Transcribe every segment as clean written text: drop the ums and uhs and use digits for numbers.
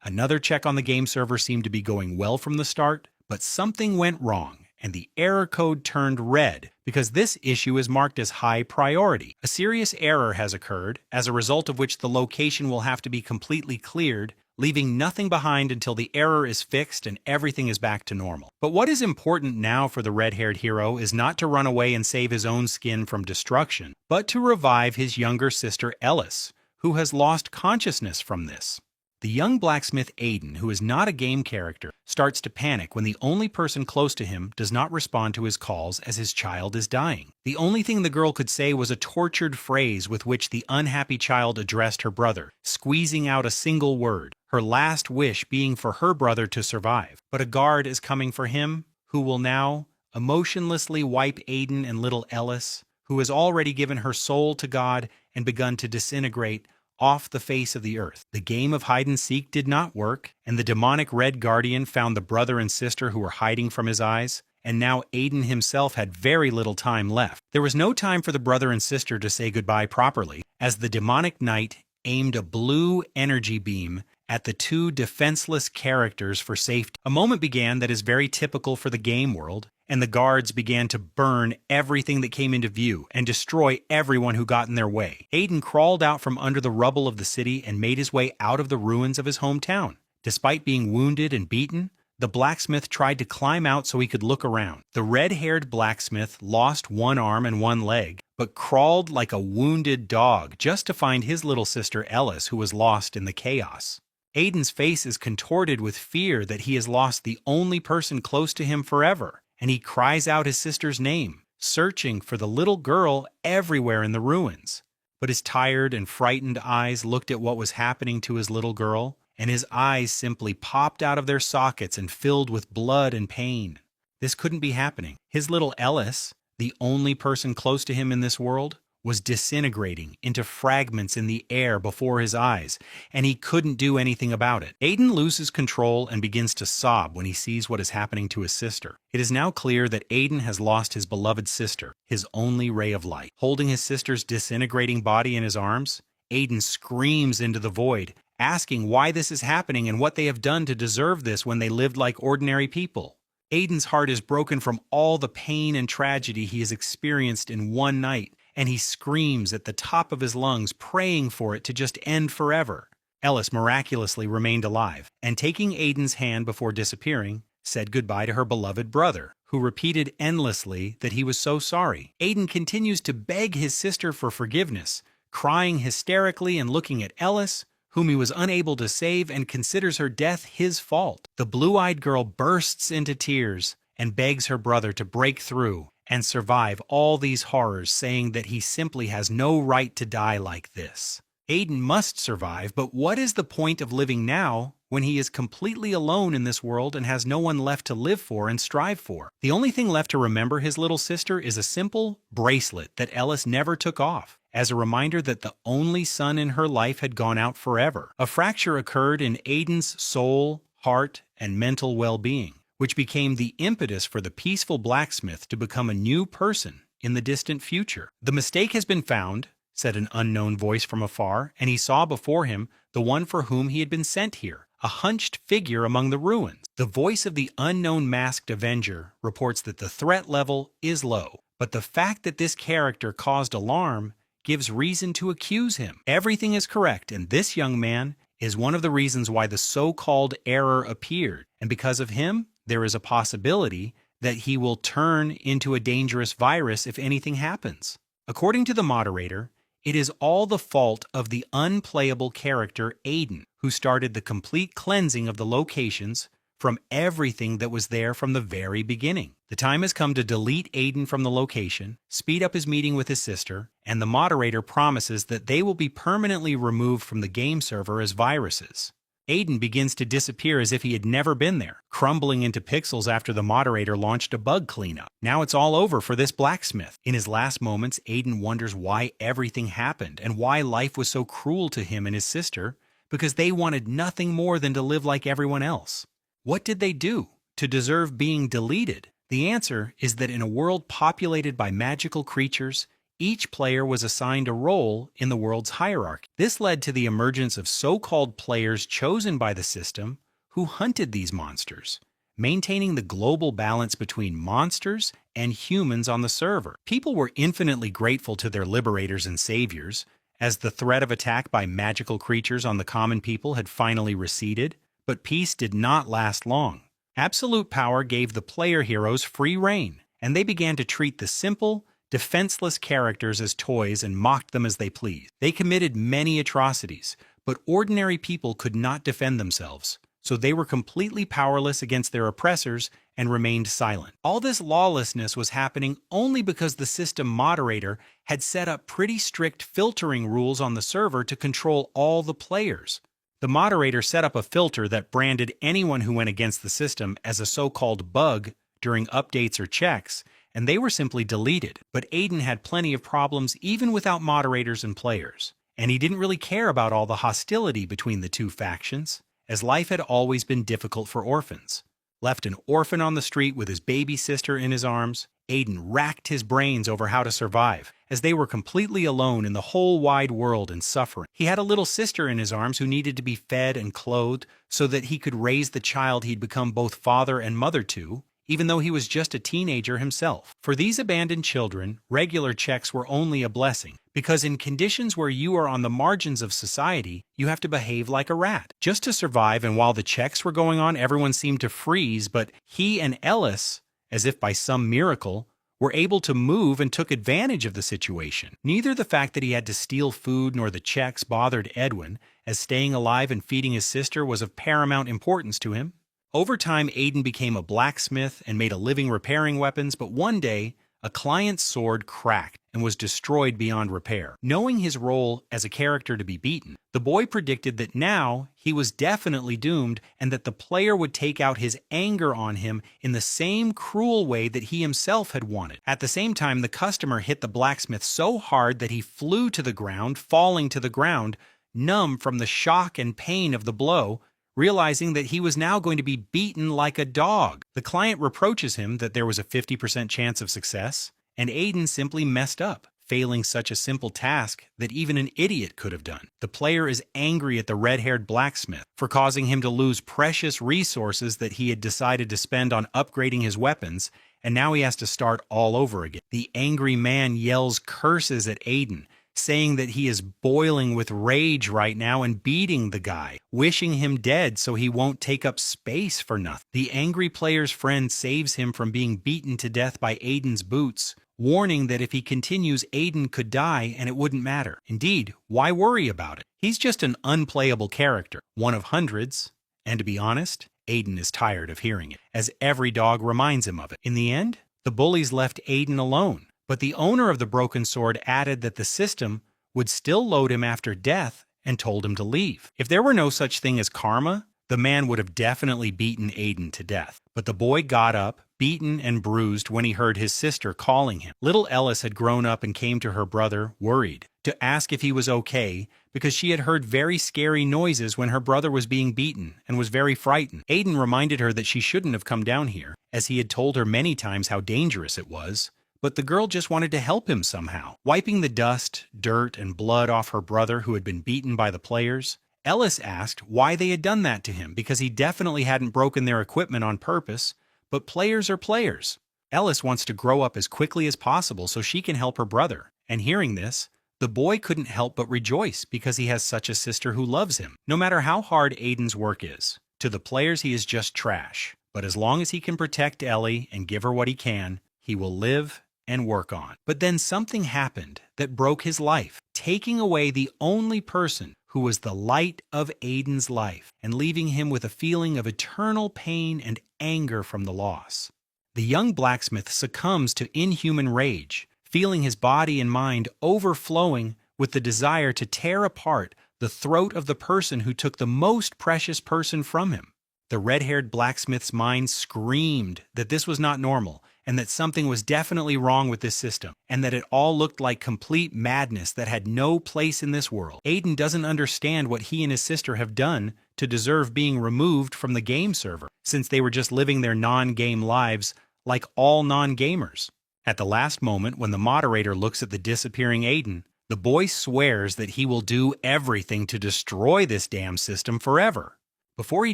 Another check on the game server seemed to be going well from the start, but something went wrong, and the error code turned red because this issue is marked as high priority. A serious error has occurred, as a result of which the location will have to be completely cleared, leaving nothing behind until the error is fixed and everything is back to normal. But what is important now for the red-haired hero is not to run away and save his own skin from destruction, but to revive his younger sister Ellis, who has lost consciousness from this. The young blacksmith Aiden, who is not a game character, starts to panic when the only person close to him does not respond to his calls as his child is dying. The only thing the girl could say was a tortured phrase with which the unhappy child addressed her brother, squeezing out a single word, her last wish being for her brother to survive. But a guard is coming for him, who will now emotionlessly wipe Aiden and little Ellis, who has already given her soul to God and begun to disintegrate, off the face of the earth. The game of hide-and-seek did not work, and the demonic Red Guardian found the brother and sister who were hiding from his eyes, and now Aiden himself had very little time left. There was no time for the brother and sister to say goodbye properly, as the demonic knight aimed a blue energy beam at the two defenseless characters for safety. A moment began that is very typical for the game world, and the guards began to burn everything that came into view and destroy everyone who got in their way. Aiden crawled out from under the rubble of the city and made his way out of the ruins of his hometown. Despite being wounded and beaten, the blacksmith tried to climb out so he could look around. The red-haired blacksmith lost one arm and one leg, but crawled like a wounded dog just to find his little sister Ellis, who was lost in the chaos. Aiden's face is contorted with fear that he has lost the only person close to him forever, and he cries out his sister's name, searching for the little girl everywhere in the ruins. But his tired and frightened eyes looked at what was happening to his little girl, and his eyes simply popped out of their sockets and filled with blood and pain. This couldn't be happening. His little Ellis, the only person close to him in this world, was disintegrating into fragments in the air before his eyes, and he couldn't do anything about it. Aiden loses control and begins to sob when he sees what is happening to his sister. It is now clear that Aiden has lost his beloved sister, his only ray of light. Holding his sister's disintegrating body in his arms, Aiden screams into the void, asking why this is happening and what they have done to deserve this when they lived like ordinary people. Aiden's heart is broken from all the pain and tragedy he has experienced in one night, and he screams at the top of his lungs, praying for it to just end forever. Ellis miraculously remained alive, and taking Aiden's hand before disappearing, said goodbye to her beloved brother, who repeated endlessly that he was so sorry. Aiden continues to beg his sister for forgiveness, crying hysterically and looking at Ellis, whom he was unable to save, and considers her death his fault. The blue-eyed girl bursts into tears and begs her brother to break through and survive all these horrors, saying that he simply has no right to die like this. Aiden must survive, but what is the point of living now when he is completely alone in this world and has no one left to live for and strive for? The only thing left to remember his little sister is a simple bracelet that Ellis never took off, as a reminder that the only sun in her life had gone out forever. A fracture occurred in Aiden's soul, heart, and mental well-being, which became the impetus for the peaceful blacksmith to become a new person in the distant future. The mistake has been found, said an unknown voice from afar, and he saw before him the one for whom he had been sent here, a hunched figure among the ruins. The voice of the unknown masked avenger reports that the threat level is low, but the fact that this character caused alarm gives reason to accuse him. Everything is correct, and this young man is one of the reasons why the so-called error appeared, and because of him, there is a possibility that he will turn into a dangerous virus if anything happens. According to the moderator, it is all the fault of the unplayable character Aiden, who started the complete cleansing of the locations from everything that was there from the very beginning. The time has come to delete Aiden from the location, speed up his meeting with his sister, and the moderator promises that they will be permanently removed from the game server as viruses. Aiden begins to disappear as if he had never been there, crumbling into pixels after the moderator launched a bug cleanup. Now it's all over for this blacksmith. In his last moments, Aiden wonders why everything happened and why life was so cruel to him and his sister, because they wanted nothing more than to live like everyone else. What did they do to deserve being deleted? The answer is that in a world populated by magical creatures, Each player was assigned a role in the world's hierarchy. This led to the emergence of so-called players chosen by the system who hunted these monsters, maintaining the global balance between monsters and humans on the server. People were infinitely grateful to their liberators and saviors, as the threat of attack by magical creatures on the common people had finally receded, but peace did not last long. Absolute power gave the player heroes free rein, and they began to treat the simple, defenseless characters as toys and mocked them as they pleased. They committed many atrocities, but ordinary people could not defend themselves, so they were completely powerless against their oppressors and remained silent. All this lawlessness was happening only because the system moderator had set up pretty strict filtering rules on the server to control all the players. The moderator set up a filter that branded anyone who went against the system as a so-called bug during updates or checks, and they were simply deleted. But Aiden had plenty of problems even without moderators and players, and he didn't really care about all the hostility between the two factions, as life had always been difficult for orphans. Left an orphan on the street with his baby sister in his arms, Aiden racked his brains over how to survive, as they were completely alone in the whole wide world and suffering. He had a little sister in his arms who needed to be fed and clothed so that he could raise the child he'd become both father and mother to, even though he was just a teenager himself. For these abandoned children, regular checks were only a blessing, because in conditions where you are on the margins of society, you have to behave like a rat just to survive. And while the checks were going on, everyone seemed to freeze, but he and Ellis, as if by some miracle, were able to move and took advantage of the situation. Neither the fact that he had to steal food nor the checks bothered Edwin, as staying alive and feeding his sister was of paramount importance to him. Over time, Aiden became a blacksmith and made a living repairing weapons, but one day, a client's sword cracked and was destroyed beyond repair. Knowing his role as a character to be beaten, the boy predicted that now he was definitely doomed and that the player would take out his anger on him in the same cruel way that he himself had wanted. At the same time, the customer hit the blacksmith so hard that he flew to the ground, falling to the ground, numb from the shock and pain of the blow, realizing that he was now going to be beaten like a dog. The client reproaches him that there was a 50% chance of success, and Aiden simply messed up, failing such a simple task that even an idiot could have done. The player is angry at the red-haired blacksmith for causing him to lose precious resources that he had decided to spend on upgrading his weapons, and now he has to start all over again. The angry man yells curses at Aiden, saying that he is boiling with rage right now and beating the guy, wishing him dead so he won't take up space for nothing. The angry player's friend saves him from being beaten to death by Aiden's boots, warning that if he continues, Aiden could die and it wouldn't matter. Indeed, why worry about it? He's just an unplayable character, one of hundreds, and to be honest, Aiden is tired of hearing it, as every dog reminds him of it. In the end, the bullies left Aiden alone, but the owner of the broken sword added that the system would still load him after death and told him to leave. If there were no such thing as karma, the man would have definitely beaten Aiden to death. But the boy got up, beaten and bruised, when he heard his sister calling him. Little Ellis had grown up and came to her brother, worried, to ask if he was okay, because she had heard very scary noises when her brother was being beaten and was very frightened. Aiden reminded her that she shouldn't have come down here, as he had told her many times how dangerous it was. But the girl just wanted to help him somehow. Wiping the dust, dirt, and blood off her brother who had been beaten by the players, Ellis asked why they had done that to him, because he definitely hadn't broken their equipment on purpose, but players are players. Ellis wants to grow up as quickly as possible so she can help her brother, and hearing this, the boy couldn't help but rejoice because he has such a sister who loves him. No matter how hard Aiden's work is, to the players he is just trash, but as long as he can protect Ellie and give her what he can, he will live and work on. But then something happened that broke his life, taking away the only person who was the light of Aiden's life and leaving him with a feeling of eternal pain and anger from the loss. The young blacksmith succumbs to inhuman rage, feeling his body and mind overflowing with the desire to tear apart the throat of the person who took the most precious person from him. The red-haired blacksmith's mind screamed that this was not normal, and that something was definitely wrong with this system, and that it all looked like complete madness that had no place in this world. Aiden doesn't understand what he and his sister have done to deserve being removed from the game server, since they were just living their non-game lives like all non-gamers. At the last moment, when the moderator looks at the disappearing Aiden, the boy swears that he will do everything to destroy this damn system forever. Before he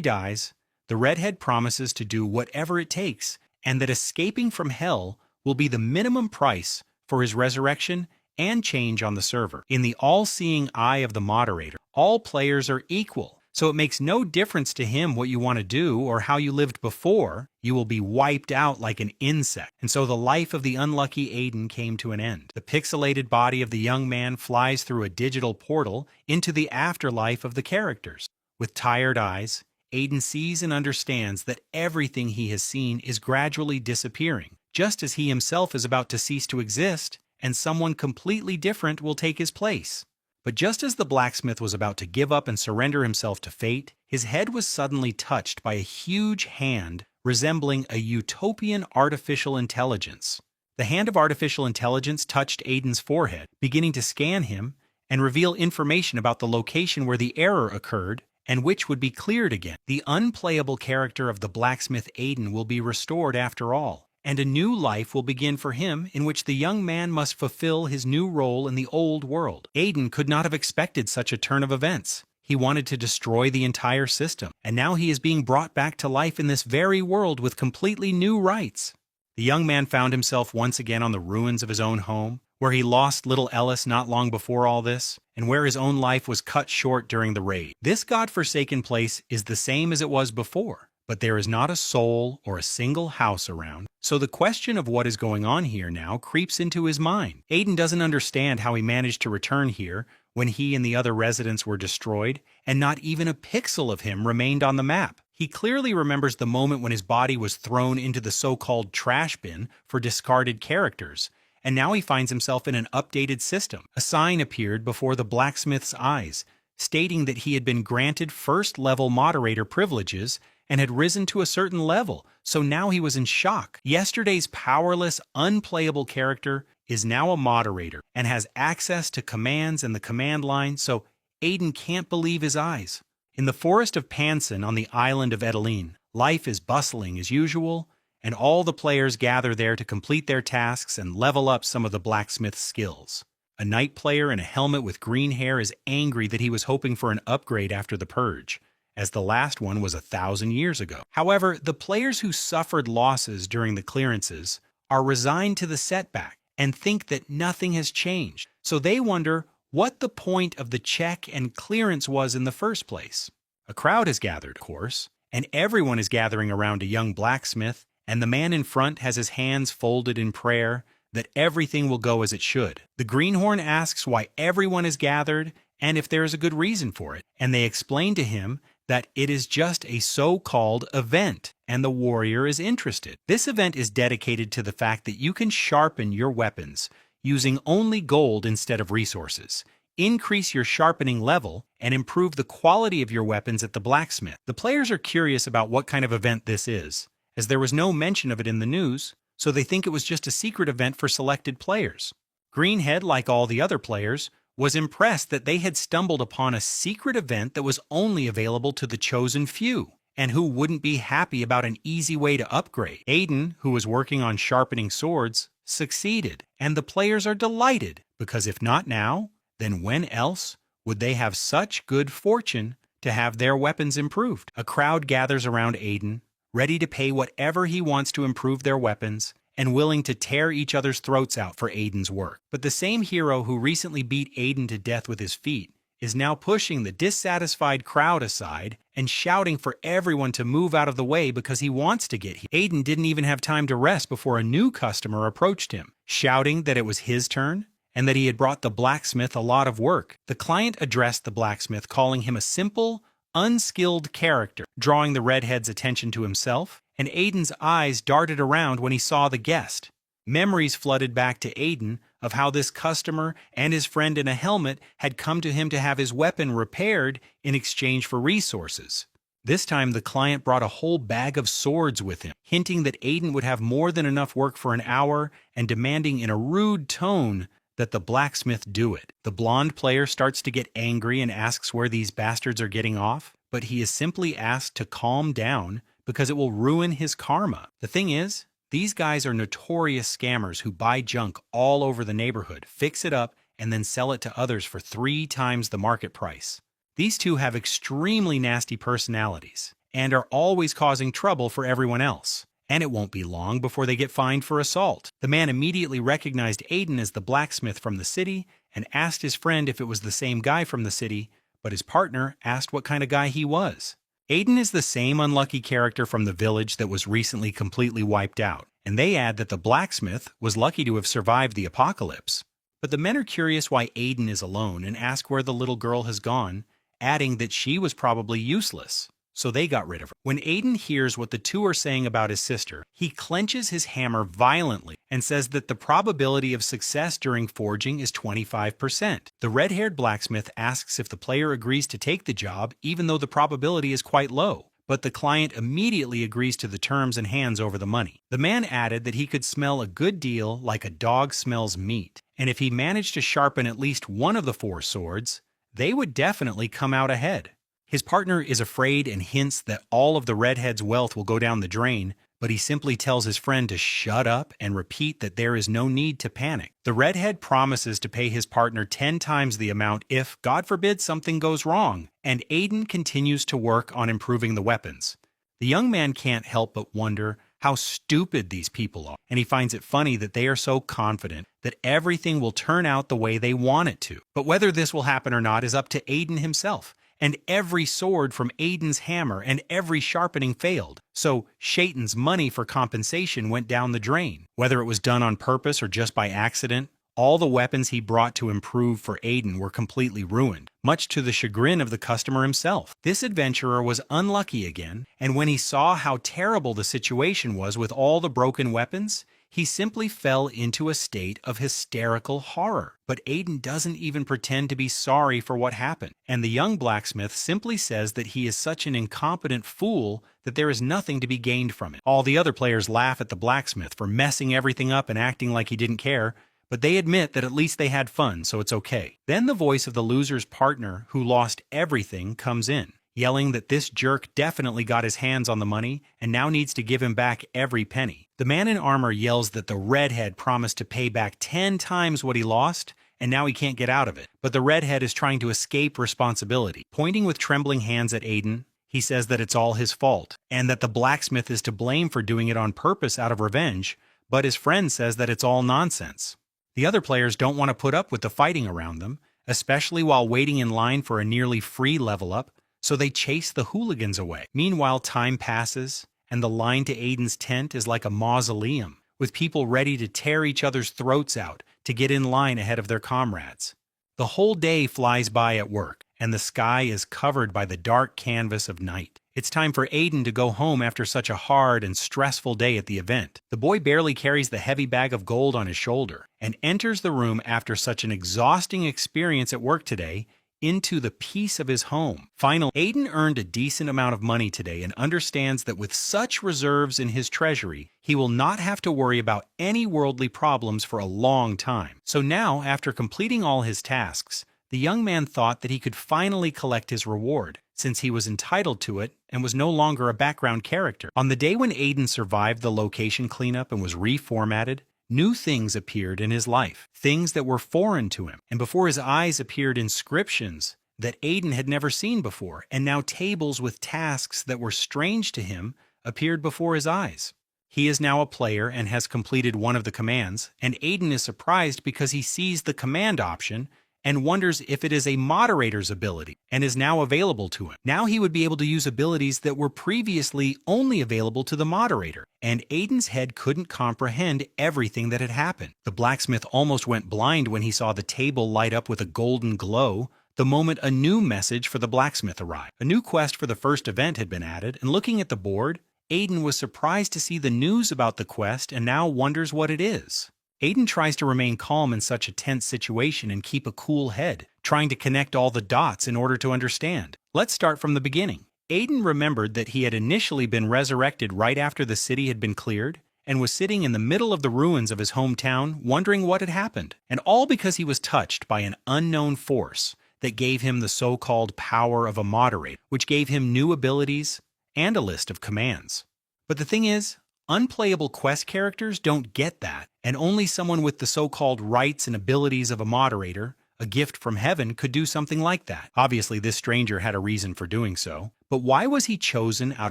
dies, the redhead promises to do whatever it takes, and that escaping from hell will be the minimum price for his resurrection and change on the server. In the all-seeing eye of the moderator, all players are equal, so it makes no difference to him what you want to do or how you lived before. You will be wiped out like an insect. And so the life of the unlucky Aiden came to an end. The pixelated body of the young man flies through a digital portal into the afterlife of the characters. With tired eyes, Aiden sees and understands that everything he has seen is gradually disappearing, just as he himself is about to cease to exist, and someone completely different will take his place. But just as the blacksmith was about to give up and surrender himself to fate, his head was suddenly touched by a huge hand resembling a utopian artificial intelligence. The hand of artificial intelligence touched Aiden's forehead, beginning to scan him and reveal information about the location where the error occurred and which would be cleared again. The unplayable character of the blacksmith Aiden will be restored after all, and a new life will begin for him in which the young man must fulfill his new role in the old world. Aiden could not have expected such a turn of events. He wanted to destroy the entire system, and now he is being brought back to life in this very world with completely new rights. The young man found himself once again on the ruins of his own home, where he lost little Ellis not long before all this, and where his own life was cut short during the raid. This godforsaken place is the same as it was before, but there is not a soul or a single house around. So the question of what is going on here now creeps into his mind. Aiden doesn't understand how he managed to return here when he and the other residents were destroyed, and not even a pixel of him remained on the map. He clearly remembers the moment when his body was thrown into the so-called trash bin for discarded characters, and now he finds himself in an updated system. A sign appeared before the blacksmith's eyes, stating that he had been granted first-level moderator privileges and had risen to a certain level, so now he was in shock. Yesterday's powerless, unplayable character is now a moderator and has access to commands and the command line, so Aiden can't believe his eyes. In the forest of Panson on the island of Edeline, life is bustling as usual, and all the players gather there to complete their tasks and level up some of the blacksmith's skills. A knight player in a helmet with green hair is angry that he was hoping for an upgrade after the purge, as the last one was 1,000 years ago. However, the players who suffered losses during the clearances are resigned to the setback and think that nothing has changed, so they wonder what the point of the check and clearance was in the first place. A crowd has gathered, of course, and everyone is gathering around a young blacksmith, and the man in front has his hands folded in prayer that everything will go as it should. The greenhorn asks why everyone is gathered and if there is a good reason for it, and they explain to him that it is just a so-called event, and the warrior is interested. This event is dedicated to the fact that you can sharpen your weapons using only gold instead of resources, increase your sharpening level, and improve the quality of your weapons at the blacksmith. The players are curious about what kind of event this is, as there was no mention of it in the news, so they think it was just a secret event for selected players. Greenhead, like all the other players, was impressed that they had stumbled upon a secret event that was only available to the chosen few, and who wouldn't be happy about an easy way to upgrade. Aiden, who was working on sharpening swords, succeeded, and the players are delighted, because if not now, then when else would they have such good fortune to have their weapons improved? A crowd gathers around Aiden, ready to pay whatever he wants to improve their weapons, and willing to tear each other's throats out for Aiden's work. But the same hero who recently beat Aiden to death with his feet is now pushing the dissatisfied crowd aside and shouting for everyone to move out of the way because he wants to get here. Aiden didn't even have time to rest before a new customer approached him, shouting that it was his turn and that he had brought the blacksmith a lot of work. The client addressed the blacksmith, calling him a simple, unskilled character, drawing the redhead's attention to himself, and Aiden's eyes darted around when he saw the guest. Memories flooded back to Aiden of how this customer and his friend in a helmet had come to him to have his weapon repaired in exchange for resources. This time the client brought a whole bag of swords with him, hinting that Aiden would have more than enough work for an hour and demanding in a rude tone that the blacksmith do it. The blonde player starts to get angry and asks where these bastards are getting off, but he is simply asked to calm down because it will ruin his karma. The thing is, These guys are notorious scammers who buy junk all over the neighborhood, fix it up, and then sell it to others for 3 times the market price. These two have extremely nasty personalities and are always causing trouble for everyone else. And it won't be long before they get fined for assault. The man immediately recognized Aiden as the blacksmith from the city and asked his friend if it was the same guy from the city, but his partner asked what kind of guy he was. Aiden is the same unlucky character from the village that was recently completely wiped out, and they add that the blacksmith was lucky to have survived the apocalypse. But the men are curious why Aiden is alone and ask where the little girl has gone, adding that she was probably useless. So they got rid of her. When Aiden hears what the two are saying about his sister, he clenches his hammer violently and says that the probability of success during forging is 25%. The red-haired blacksmith asks if the player agrees to take the job, even though the probability is quite low. But the client immediately agrees to the terms and hands over the money. The man added that he could smell a good deal like a dog smells meat, and if he managed to sharpen at least one of the 4 swords, they would definitely come out ahead. His partner is afraid and hints that all of the redhead's wealth will go down the drain, but he simply tells his friend to shut up and repeat that there is no need to panic. The redhead promises to pay his partner 10 times the amount if, God forbid, something goes wrong, and Aiden continues to work on improving the weapons. The young man can't help but wonder how stupid these people are, and he finds it funny that they are so confident that everything will turn out the way they want it to. But whether this will happen or not is up to Aiden himself. And every sword from Aiden's hammer and every sharpening failed, so Shaitan's money for compensation went down the drain. Whether it was done on purpose or just by accident, all the weapons he brought to improve for Aiden were completely ruined, much to the chagrin of the customer himself. This adventurer was unlucky again, and when he saw how terrible the situation was with all the broken weapons, he simply fell into a state of hysterical horror. But Aiden doesn't even pretend to be sorry for what happened, and the young blacksmith simply says that he is such an incompetent fool that there is nothing to be gained from it. All the other players laugh at the blacksmith for messing everything up and acting like he didn't care, but they admit that at least they had fun, so it's okay. Then the voice of the loser's partner, who lost everything, comes in, yelling that this jerk definitely got his hands on the money and now needs to give him back every penny. The man in armor yells that the redhead promised to pay back 10 times what he lost, and now he can't get out of it. But the redhead is trying to escape responsibility. Pointing with trembling hands at Aiden, he says that it's all his fault, and that the blacksmith is to blame for doing it on purpose out of revenge, but his friend says that it's all nonsense. The other players don't want to put up with the fighting around them, especially while waiting in line for a nearly free level up, so they chase the hooligans away. Meanwhile, time passes, and the line to Aiden's tent is like a mausoleum, with people ready to tear each other's throats out to get in line ahead of their comrades. The whole day flies by at work, and the sky is covered by the dark canvas of night. It's time for Aiden to go home after such a hard and stressful day at the event. The boy barely carries the heavy bag of gold on his shoulder, and enters the room after such an exhausting experience at work today into the peace of his home. Finally, Aiden earned a decent amount of money today and understands that with such reserves in his treasury, he will not have to worry about any worldly problems for a long time. So now, after completing all his tasks, the young man thought that he could finally collect his reward, since he was entitled to it and was no longer a background character. On the day when Aiden survived the location cleanup and was reformatted, new things appeared in his life, things that were foreign to him, and before his eyes appeared inscriptions that Aiden had never seen before, and now tables with tasks that were strange to him appeared before his eyes. He is now a player and has completed one of the commands, and Aiden is surprised because he sees the command option and wonders if it is a moderator's ability and is now available to him. Now he would be able to use abilities that were previously only available to the moderator, and Aiden's head couldn't comprehend everything that had happened. The blacksmith almost went blind when he saw the table light up with a golden glow the moment a new message for the blacksmith arrived. A new quest for the first event had been added, and looking at the board, Aiden was surprised to see the news about the quest and now wonders what it is. Aiden tries to remain calm in such a tense situation and keep a cool head, trying to connect all the dots in order to understand. Let's start from the beginning. Aiden remembered that he had initially been resurrected right after the city had been cleared, and was sitting in the middle of the ruins of his hometown wondering what had happened. And all because he was touched by an unknown force that gave him the so-called power of a moderator, which gave him new abilities and a list of commands. But the thing is, Unplayable quest characters don't get that, and only someone with the so-called rights and abilities of a moderator, a gift from heaven, could do something like that. Obviously, this stranger had a reason for doing so, but why was he chosen out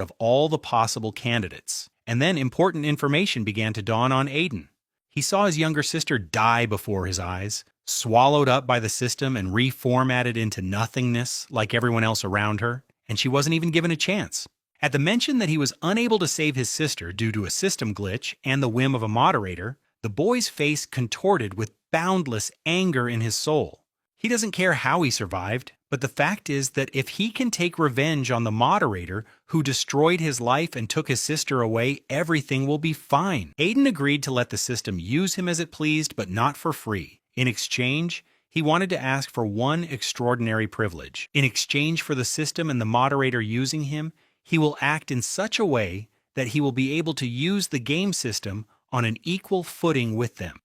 of all the possible candidates? And then important information began to dawn on Aiden. He saw his younger sister die before his eyes, swallowed up by the system and reformatted into nothingness like everyone else around her, and she wasn't even given a chance. At the mention that he was unable to save his sister due to a system glitch and the whim of a moderator, the boy's face contorted with boundless anger in his soul. He doesn't care how he survived, but the fact is that if he can take revenge on the moderator who destroyed his life and took his sister away, everything will be fine. Aiden agreed to let the system use him as it pleased, but not for free. In exchange, he wanted to ask for one extraordinary privilege. In exchange for the system and the moderator using him, he will act in such a way that he will be able to use the game system on an equal footing with them.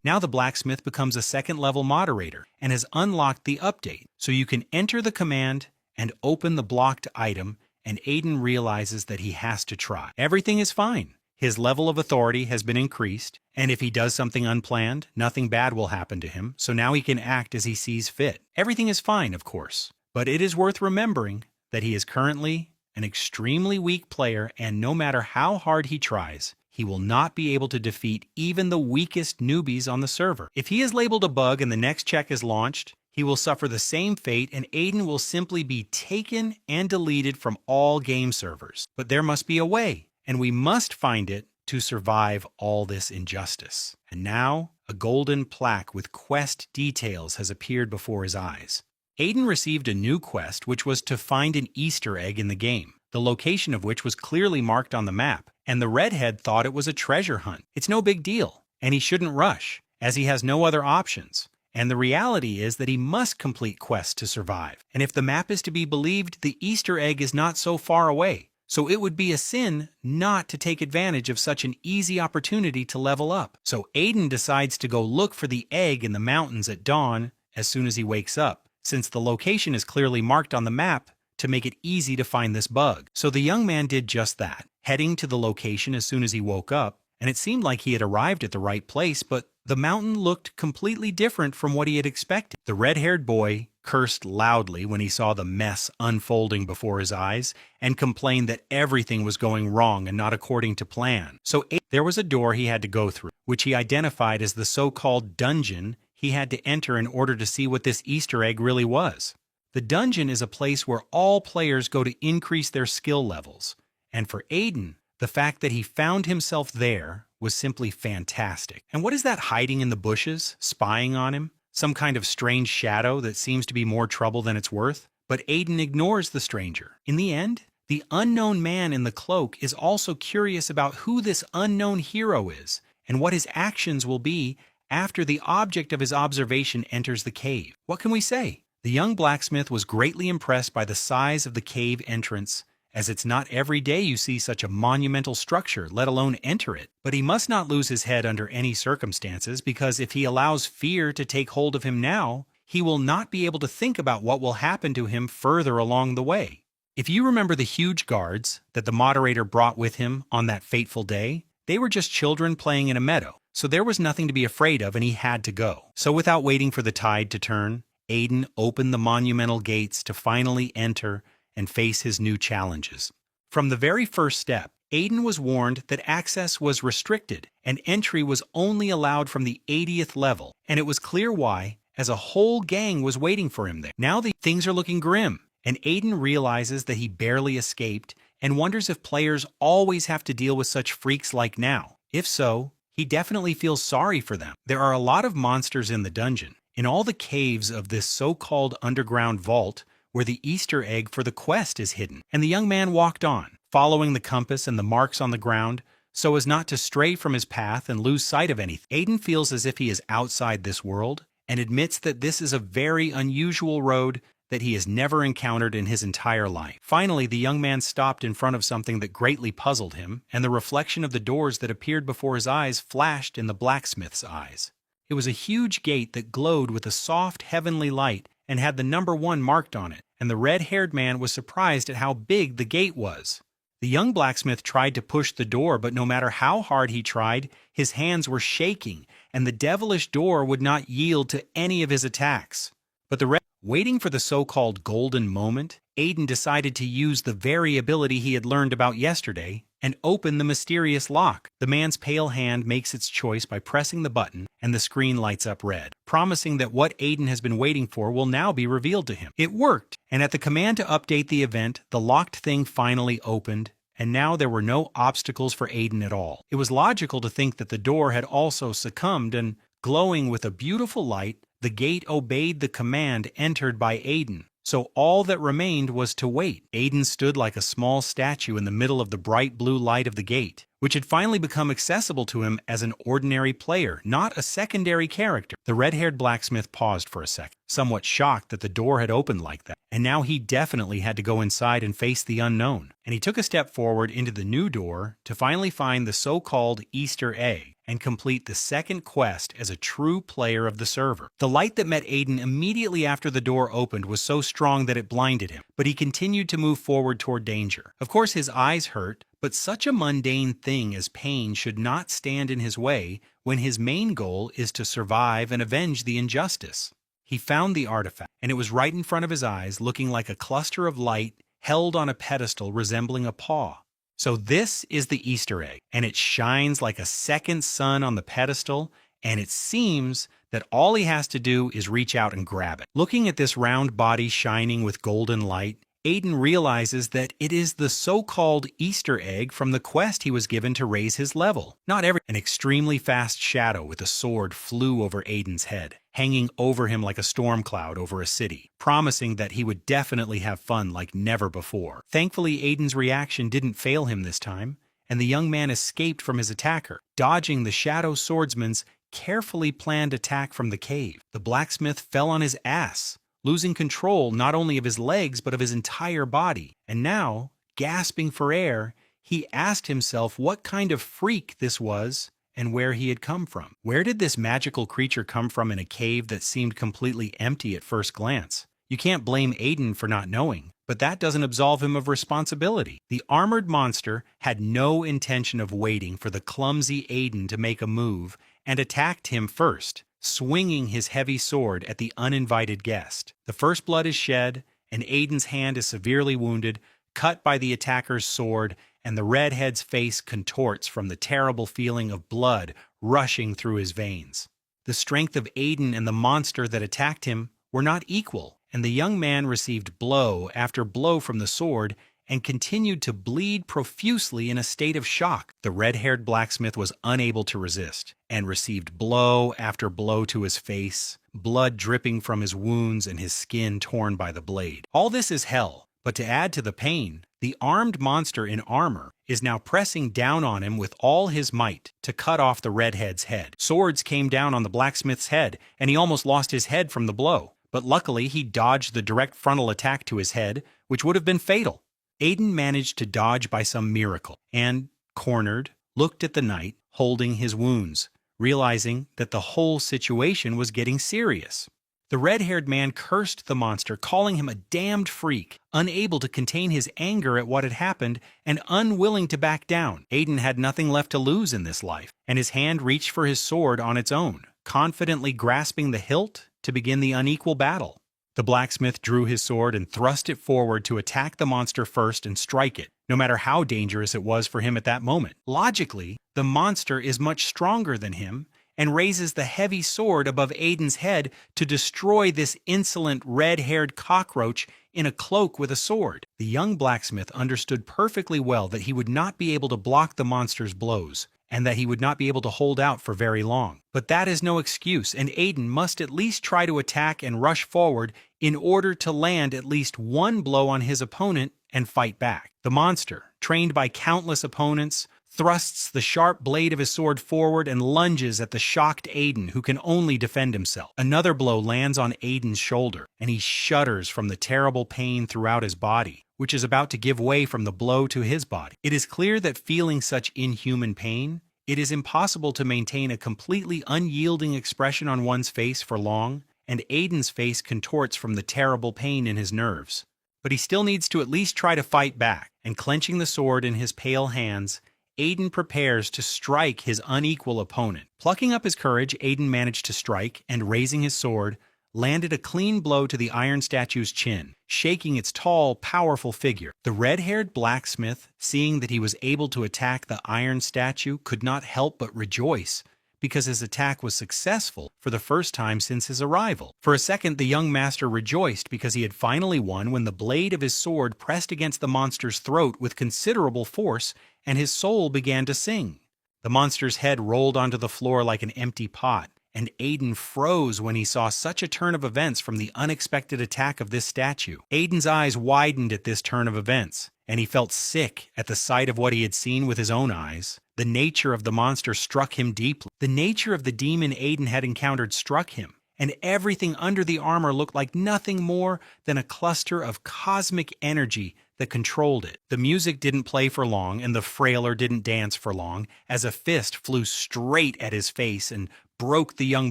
Now the blacksmith becomes a second-level moderator and has unlocked the update, so you can enter the command and open the blocked item, and Aiden realizes that he has to try. Everything is fine. His level of authority has been increased, and if he does something unplanned, nothing bad will happen to him, so now he can act as he sees fit. Everything is fine, of course, but it is worth remembering that he is currently an extremely weak player, and no matter how hard he tries, he will not be able to defeat even the weakest newbies on the server. If he is labeled a bug and the next check is launched, he will suffer the same fate, and Aiden will simply be taken and deleted from all game servers. But there must be a way, and we must find it to survive all this injustice. And now, a golden plaque with quest details has appeared before his eyes. Aiden received a new quest, which was to find an Easter egg in the game, the location of which was clearly marked on the map, and the redhead thought it was a treasure hunt. It's no big deal, and he shouldn't rush, as he has no other options. And the reality is that he must complete quests to survive. And if the map is to be believed, the Easter egg is not so far away, so it would be a sin not to take advantage of such an easy opportunity to level up. So Aiden decides to go look for the egg in the mountains at dawn as soon as he wakes up, since the location is clearly marked on the map to make it easy to find this bug. So the young man did just that, heading to the location as soon as he woke up, and it seemed like he had arrived at the right place, but the mountain looked completely different from what he had expected. The red-haired boy cursed loudly when he saw the mess unfolding before his eyes and complained that everything was going wrong and not according to plan. So there was a door he had to go through, which he identified as the so-called dungeon he had to enter in order to see what this Easter egg really was. The dungeon is a place where all players go to increase their skill levels, and for Aiden, the fact that he found himself there was simply fantastic. And what is that hiding in the bushes, spying on him? Some kind of strange shadow that seems to be more trouble than it's worth? But Aiden ignores the stranger. In the end, the unknown man in the cloak is also curious about who this unknown hero is and what his actions will be after the object of his observation enters the cave. What can we say? The young blacksmith was greatly impressed by the size of the cave entrance, as it's not every day you see such a monumental structure, let alone enter it. But he must not lose his head under any circumstances, because if he allows fear to take hold of him now, he will not be able to think about what will happen to him further along the way. If you remember the huge guards that the moderator brought with him on that fateful day, they were just children playing in a meadow. So there was nothing to be afraid of, and he had to go. So without waiting for the tide to turn, Aiden opened the monumental gates to finally enter and face his new challenges. From the very first step, Aiden was warned that access was restricted and entry was only allowed from the 80th level, and it was clear why, as a whole gang was waiting for him there. Now things are looking grim, and Aiden realizes that he barely escaped and wonders if players always have to deal with such freaks like now. If so, he definitely feels sorry for them. There are a lot of monsters in the dungeon, in all the caves of this so-called underground vault where the Easter egg for the quest is hidden. And the young man walked on, following the compass and the marks on the ground, so as not to stray from his path and lose sight of anything. Aiden feels as if he is outside this world, and admits that this is a very unusual road that he has never encountered in his entire life. Finally, the young man stopped in front of something that greatly puzzled him, and the reflection of the doors that appeared before his eyes flashed in the blacksmith's eyes. It was a huge gate that glowed with a soft heavenly light and had the number 1 marked on it, and the red-haired man was surprised at how big the gate was. The young blacksmith tried to push the door, but no matter how hard he tried, his hands were shaking, and the devilish door would not yield to any of his attacks. But waiting for the so-called golden moment, Aiden decided to use the very ability he had learned about yesterday and open the mysterious lock. The man's pale hand makes its choice by pressing the button, and the screen lights up red, promising that what Aiden has been waiting for will now be revealed to him. It worked, and at the command to update the event, the locked thing finally opened, and now there were no obstacles for Aiden at all. It was logical to think that the door had also succumbed, and, glowing with a beautiful light, the gate obeyed the command entered by Aiden. So all that remained was to wait. Aiden stood like a small statue in the middle of the bright blue light of the gate, which had finally become accessible to him as an ordinary player, not a secondary character. The red-haired blacksmith paused for a second, somewhat shocked that the door had opened like that, and now he definitely had to go inside and face the unknown. And he took a step forward into the new door to finally find the so-called Easter egg and complete the second quest as a true player of the server. The light that met Aiden immediately after the door opened was so strong that it blinded him, but he continued to move forward toward danger. Of course, his eyes hurt, but such a mundane thing as pain should not stand in his way when his main goal is to survive and avenge the injustice. He found the artifact, and it was right in front of his eyes, looking like a cluster of light held on a pedestal resembling a paw. So this is the Easter egg, and it shines like a second sun on the pedestal, and it seems that all he has to do is reach out and grab it. Looking at this round body shining with golden light, Aiden realizes that it is the so-called Easter egg from the quest he was given to raise his level. An extremely fast shadow with a sword flew over Aiden's head, hanging over him like a storm cloud over a city, promising that he would definitely have fun like never before. Thankfully, Aiden's reaction didn't fail him this time, and the young man escaped from his attacker, dodging the shadow swordsman's carefully planned attack from the cave. The blacksmith fell on his ass, losing control not only of his legs but of his entire body. And now, gasping for air, he asked himself what kind of freak this was and where he had come from. Where did this magical creature come from in a cave that seemed completely empty at first glance? You can't blame Aiden for not knowing, but that doesn't absolve him of responsibility. The armored monster had no intention of waiting for the clumsy Aiden to make a move and attacked him first, swinging his heavy sword at the uninvited guest. The first blood is shed, and Aiden's hand is severely wounded, cut by the attacker's sword, and the redhead's face contorts from the terrible feeling of blood rushing through his veins. The strength of Aiden and the monster that attacked him were not equal, and the young man received blow after blow from the sword and continued to bleed profusely in a state of shock. The red-haired blacksmith was unable to resist, and received blow after blow to his face, blood dripping from his wounds and his skin torn by the blade. All this is hell, but to add to the pain, the armed monster in armor is now pressing down on him with all his might to cut off the redhead's head. Swords came down on the blacksmith's head, and he almost lost his head from the blow, but luckily he dodged the direct frontal attack to his head, which would have been fatal. Aiden managed to dodge by some miracle and, cornered, looked at the knight, holding his wounds, realizing that the whole situation was getting serious. The red-haired man cursed the monster, calling him a damned freak, unable to contain his anger at what had happened and unwilling to back down. Aiden had nothing left to lose in this life, and his hand reached for his sword on its own, confidently grasping the hilt to begin the unequal battle. The blacksmith drew his sword and thrust it forward to attack the monster first and strike it, no matter how dangerous it was for him at that moment. Logically, the monster is much stronger than him and raises the heavy sword above Aiden's head to destroy this insolent red-haired cockroach in a cloak with a sword. The young blacksmith understood perfectly well that he would not be able to block the monster's blows, and that he would not be able to hold out for very long. But that is no excuse, and Aiden must at least try to attack and rush forward in order to land at least one blow on his opponent and fight back. The monster, trained by countless opponents, thrusts the sharp blade of his sword forward and lunges at the shocked Aiden, who can only defend himself. Another blow lands on Aiden's shoulder, and he shudders from the terrible pain throughout his body, which is about to give way from the blow to his body. It is clear that feeling such inhuman pain, it is impossible to maintain a completely unyielding expression on one's face for long, and Aiden's face contorts from the terrible pain in his nerves. but he still needs to at least try to fight back. And clenching the sword in his pale hands, Aiden prepares to strike his unequal opponent. Plucking up his courage, Aiden managed to strike, and raising his sword, landed a clean blow to the iron statue's chin, shaking its tall, powerful figure. The red-haired blacksmith, seeing that he was able to attack the iron statue, could not help but rejoice, because his attack was successful for the first time since his arrival. For a second, the young master rejoiced because he had finally won when the blade of his sword pressed against the monster's throat with considerable force, and his soul began to sing. The monster's head rolled onto the floor like an empty pot, and Aiden froze when he saw such a turn of events from the unexpected attack of this statue. Aiden's eyes widened at this turn of events, and he felt sick at the sight of what he had seen with his own eyes. The nature of the monster struck him deeply. The nature of the demon Aiden had encountered struck him, and everything under the armor looked like nothing more than a cluster of cosmic energy that controlled it. The music didn't play for long, and the frailer didn't dance for long, as a fist flew straight at his face and broke the young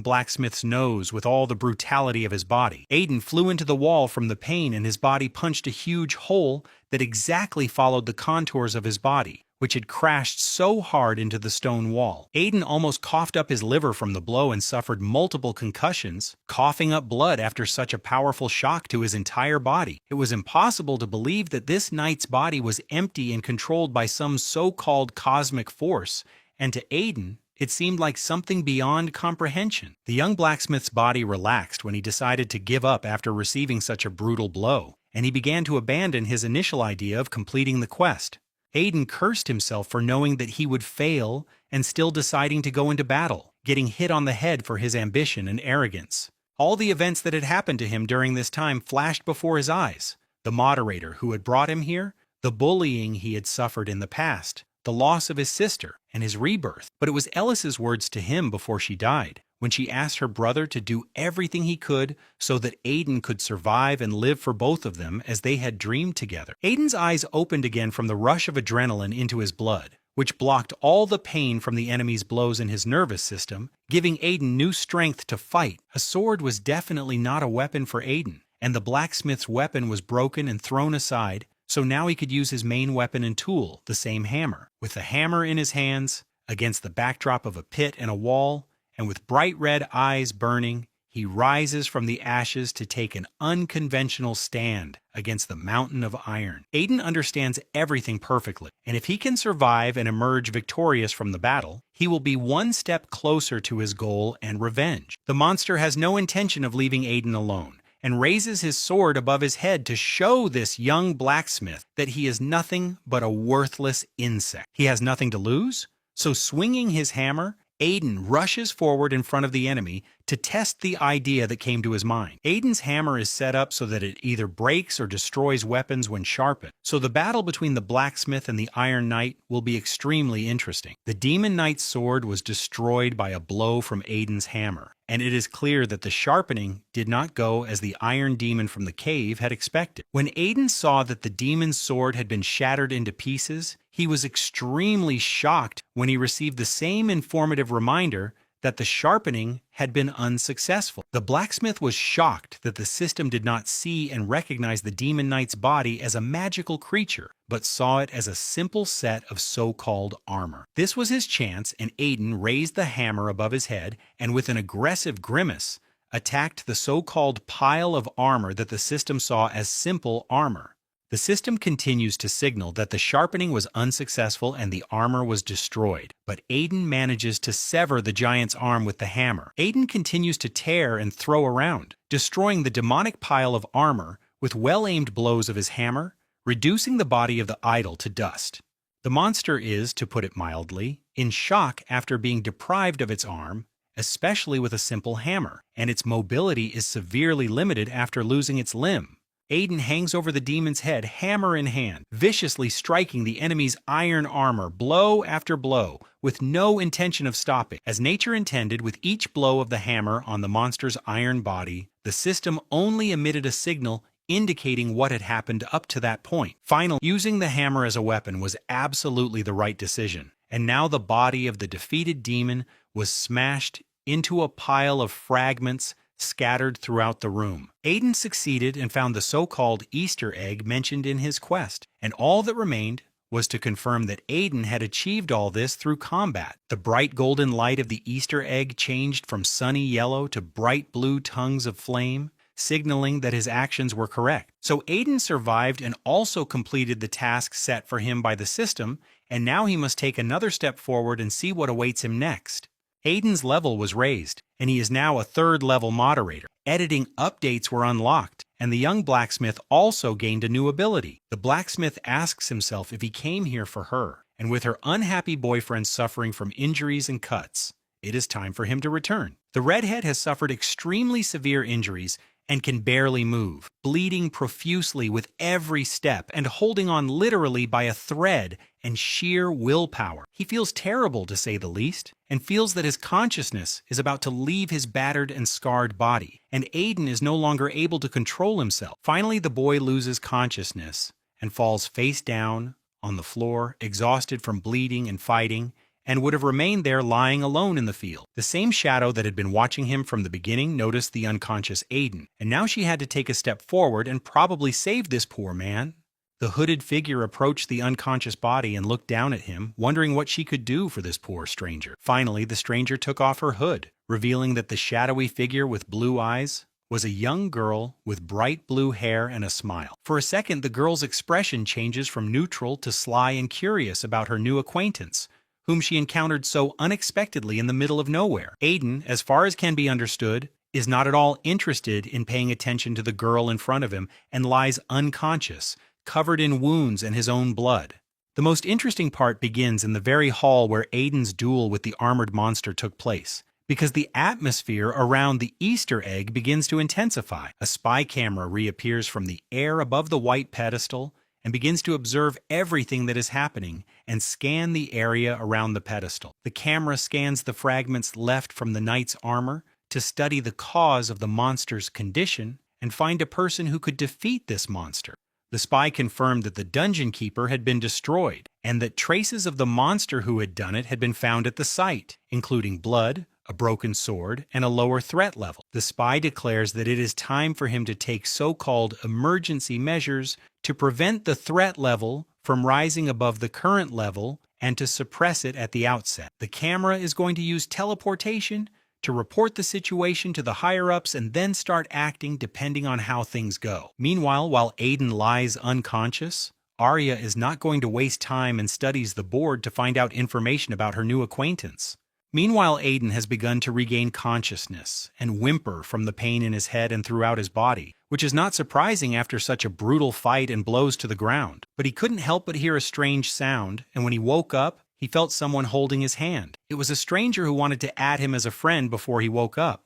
blacksmith's nose with all the brutality of his body. Aiden flew into the wall from the pain, and his body punched a huge hole that exactly followed the contours of his body, which had crashed so hard into the stone wall. Aiden almost coughed up his liver from the blow and suffered multiple concussions, coughing up blood after such a powerful shock to his entire body. It was impossible to believe that this knight's body was empty and controlled by some so-called cosmic force, and to Aiden, it seemed like something beyond comprehension. The young blacksmith's body relaxed when he decided to give up after receiving such a brutal blow, and he began to abandon his initial idea of completing the quest. Aiden cursed himself for knowing that he would fail and still deciding to go into battle, getting hit on the head for his ambition and arrogance. All the events that had happened to him during this time flashed before his eyes. The moderator who had brought him here, the bullying he had suffered in the past, the loss of his sister, and his rebirth. But it was Ellis's words to him before she died, when she asked her brother to do everything he could so that Aiden could survive and live for both of them as they had dreamed together. Aiden's eyes opened again from the rush of adrenaline into his blood, which blocked all the pain from the enemy's blows in his nervous system, giving Aiden new strength to fight. A sword was definitely not a weapon for Aiden, and the blacksmith's weapon was broken and thrown aside, so now he could use his main weapon and tool, the same hammer. With the hammer in his hands, against the backdrop of a pit and a wall, and with bright red eyes burning, he rises from the ashes to take an unconventional stand against the mountain of iron. Aiden understands everything perfectly, and if he can survive and emerge victorious from the battle, he will be one step closer to his goal and revenge. The monster has no intention of leaving Aiden alone, and raises his sword above his head to show this young blacksmith that he is nothing but a worthless insect. He has nothing to lose, so swinging his hammer, Aiden rushes forward in front of the enemy to test the idea that came to his mind. Aiden's hammer is set up so that it either breaks or destroys weapons when sharpened, so the battle between the blacksmith and the Iron Knight will be extremely interesting. The Demon Knight's sword was destroyed by a blow from Aiden's hammer, and it is clear that the sharpening did not go as the Iron Demon from the cave had expected. When Aiden saw that the demon's sword had been shattered into pieces, he was extremely shocked when he received the same informative reminder that the sharpening had been unsuccessful. The blacksmith was shocked that the system did not see and recognize the Demon Knight's body as a magical creature, but saw it as a simple set of so-called armor. This was his chance, and Aiden raised the hammer above his head and with an aggressive grimace attacked the so-called pile of armor that the system saw as simple armor. The system continues to signal that the sharpening was unsuccessful and the armor was destroyed, but Aiden manages to sever the giant's arm with the hammer. Aiden continues to tear and throw around, destroying the demonic pile of armor with well-aimed blows of his hammer, reducing the body of the idol to dust. The monster is, to put it mildly, in shock after being deprived of its arm, especially with a simple hammer, and its mobility is severely limited after losing its limb. Aiden hangs over the demon's head, hammer in hand, viciously striking the enemy's iron armor blow after blow, with no intention of stopping. As nature intended, with each blow of the hammer on the monster's iron body, the system only emitted a signal indicating what had happened up to that point. Finally, using the hammer as a weapon was absolutely the right decision, and now the body of the defeated demon was smashed into a pile of fragments scattered throughout the room. Aiden succeeded and found the so-called Easter egg mentioned in his quest, and all that remained was to confirm that Aiden had achieved all this through combat. The bright golden light of the Easter egg changed from sunny yellow to bright blue tongues of flame, signaling that his actions were correct. So Aiden survived and also completed the task set for him by the system, and now he must take another step forward and see what awaits him next. Aiden's level was raised, and he is now a third-level moderator. Editing updates were unlocked, and the young blacksmith also gained a new ability. The blacksmith asks himself if he came here for her, and with her unhappy boyfriend suffering from injuries and cuts, it is time for him to return. The redhead has suffered extremely severe injuries and can barely move, bleeding profusely with every step and holding on literally by a thread and sheer willpower. He feels terrible, to say the least, and feels that his consciousness is about to leave his battered and scarred body, and Aiden is no longer able to control himself. Finally, the boy loses consciousness and falls face down on the floor, exhausted from bleeding and fighting, and would have remained there lying alone in the field. The same shadow that had been watching him from the beginning noticed the unconscious Aiden, and now she had to take a step forward and probably save this poor man. The hooded figure approached the unconscious body and looked down at him, wondering what she could do for this poor stranger. Finally, the stranger took off her hood, revealing that the shadowy figure with blue eyes was a young girl with bright blue hair and a smile. For a second, the girl's expression changes from neutral to sly and curious about her new acquaintance, whom she encountered so unexpectedly in the middle of nowhere. Aiden, as far as can be understood, is not at all interested in paying attention to the girl in front of him and lies unconscious, covered in wounds and his own blood. The most interesting part begins in the very hall where Aiden's duel with the armored monster took place, because the atmosphere around the Easter egg begins to intensify. A spy camera reappears from the air above the white pedestal and begins to observe everything that is happening and scan the area around the pedestal. The camera scans the fragments left from the knight's armor to study the cause of the monster's condition and find a person who could defeat this monster. The spy confirmed that the dungeon keeper had been destroyed and that traces of the monster who had done it had been found at the site, including blood, a broken sword, and a lower threat level. The spy declares that it is time for him to take so-called emergency measures to prevent the threat level from rising above the current level and to suppress it at the outset. The camera is going to use teleportation to report the situation to the higher-ups and then start acting depending on how things go. Meanwhile, while Aiden lies unconscious, Arya is not going to waste time and studies the board to find out information about her new acquaintance. Meanwhile, Aiden has begun to regain consciousness and whimper from the pain in his head and throughout his body, which is not surprising after such a brutal fight and blows to the ground. But he couldn't help but hear a strange sound, and when he woke up, he felt someone holding his hand. It was a stranger who wanted to add him as a friend before he woke up.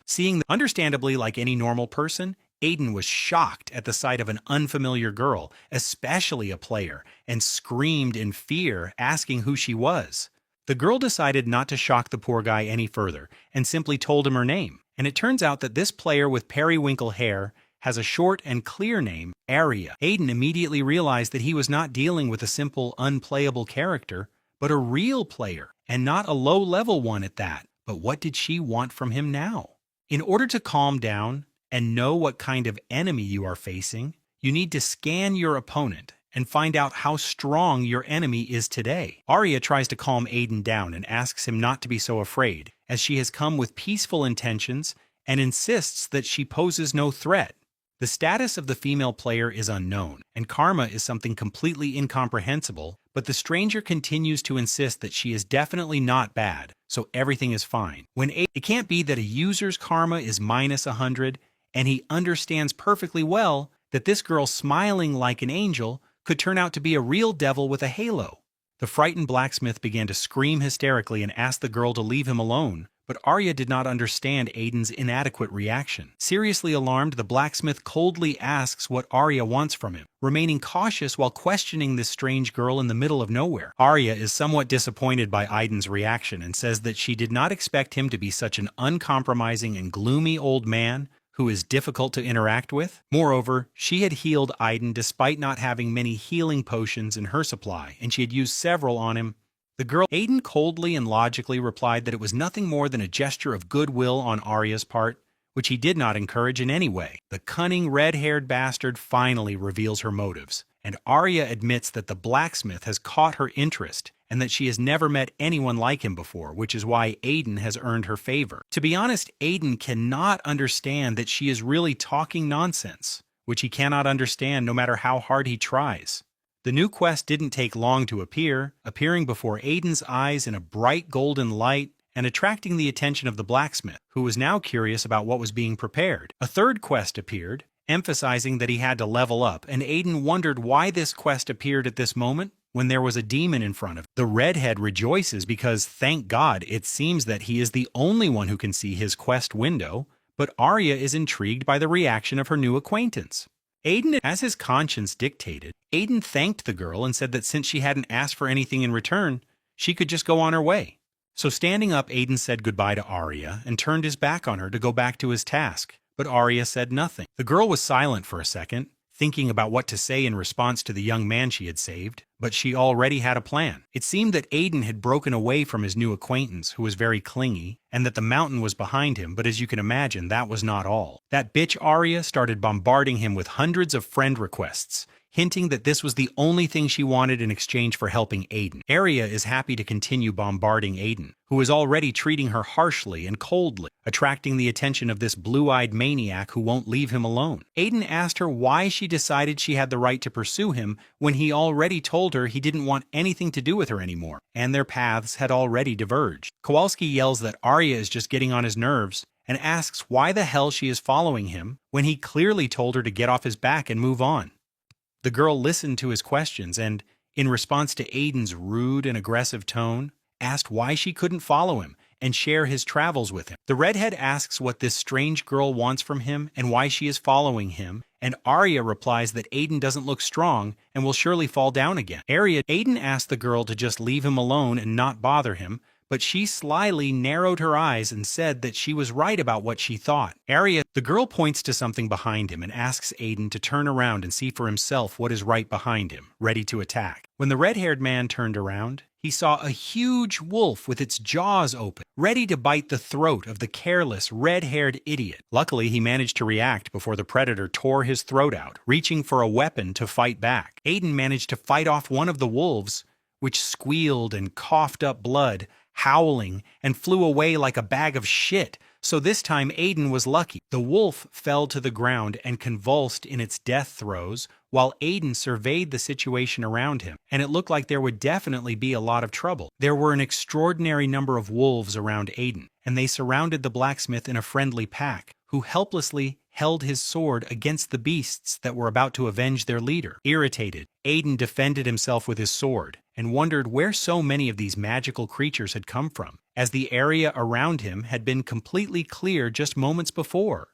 Understandably, like any normal person, Aiden was shocked at the sight of an unfamiliar girl, especially a player, and screamed in fear, asking who she was. The girl decided not to shock the poor guy any further and simply told him her name. And it turns out that this player with periwinkle hair has a short and clear name, Arya. Aiden immediately realized that he was not dealing with a simple, unplayable character, but a real player, and not a low-level one at that. But what did she want from him now? In order to calm down and know what kind of enemy you are facing, you need to scan your opponent and find out how strong your enemy is today. Arya tries to calm Aiden down and asks him not to be so afraid, as she has come with peaceful intentions and insists that she poses no threat. The status of the female player is unknown, and karma is something completely incomprehensible, but the stranger continues to insist that she is definitely not bad, so everything is fine. It can't be that a user's karma is minus 100, and he understands perfectly well that this girl smiling like an angel could turn out to be a real devil with a halo. The frightened blacksmith began to scream hysterically and asked the girl to leave him alone, but Arya did not understand Aiden's inadequate reaction. Seriously alarmed, the blacksmith coldly asks what Arya wants from him, remaining cautious while questioning this strange girl in the middle of nowhere. Arya is somewhat disappointed by Aiden's reaction and says that she did not expect him to be such an uncompromising and gloomy old man who is difficult to interact with. Moreover, she had healed Aiden despite not having many healing potions in her supply, and she had used several on him. Aiden coldly and logically replied that it was nothing more than a gesture of goodwill on Arya's part, which he did not encourage in any way. The cunning red-haired bastard finally reveals her motives, and Arya admits that the blacksmith has caught her interest and that she has never met anyone like him before, which is why Aiden has earned her favor. To be honest, Aiden cannot understand that she is really talking nonsense, which he cannot understand no matter how hard he tries. The new quest didn't take long to appear, appearing before Aiden's eyes in a bright golden light and attracting the attention of the blacksmith, who was now curious about what was being prepared. A third quest appeared, emphasizing that he had to level up, and Aiden wondered why this quest appeared at this moment when there was a demon in front of him. The redhead rejoices because, thank God, it seems that he is the only one who can see his quest window, but Arya is intrigued by the reaction of her new acquaintance. Aiden, as his conscience dictated, Aiden thanked the girl and said that since she hadn't asked for anything in return, she could just go on her way. So standing up, Aiden said goodbye to Arya and turned his back on her to go back to his task. But Arya said nothing. The girl was silent for a second, thinking about what to say in response to the young man she had saved, but she already had a plan. It seemed that Aiden had broken away from his new acquaintance, who was very clingy, and that the mountain was behind him, but as you can imagine, that was not all. That bitch Arya started bombarding him with hundreds of friend requests, hinting that this was the only thing she wanted in exchange for helping Aiden. Arya is happy to continue bombarding Aiden, who is already treating her harshly and coldly, attracting the attention of this blue-eyed maniac who won't leave him alone. Aiden asked her why she decided she had the right to pursue him when he already told her he didn't want anything to do with her anymore, and their paths had already diverged. Kowalski yells that Arya is just getting on his nerves and asks why the hell she is following him when he clearly told her to get off his back and move on. The girl listened to his questions and, in response to Aiden's rude and aggressive tone, asked why she couldn't follow him and share his travels with him. The redhead asks what this strange girl wants from him and why she is following him, and Arya replies that Aiden doesn't look strong and will surely fall down again. Aiden asked the girl to just leave him alone and not bother him, but she slyly narrowed her eyes and said that she was right about what she thought. The girl points to something behind him and asks Aiden to turn around and see for himself what is right behind him, ready to attack. When the red-haired man turned around, he saw a huge wolf with its jaws open, ready to bite the throat of the careless, red-haired idiot. Luckily, he managed to react before the predator tore his throat out, reaching for a weapon to fight back. Aiden managed to fight off one of the wolves, which squealed and coughed up blood, howling, and flew away like a bag of shit. So this time Aiden was lucky. The wolf fell to the ground and convulsed in its death throes, while Aiden surveyed the situation around him, and it looked like there would definitely be a lot of trouble. There were an extraordinary number of wolves around Aiden, and they surrounded the blacksmith in a friendly pack, who helplessly held his sword against the beasts that were about to avenge their leader. Irritated, Aiden defended himself with his sword and wondered where so many of these magical creatures had come from, as the area around him had been completely clear just moments before.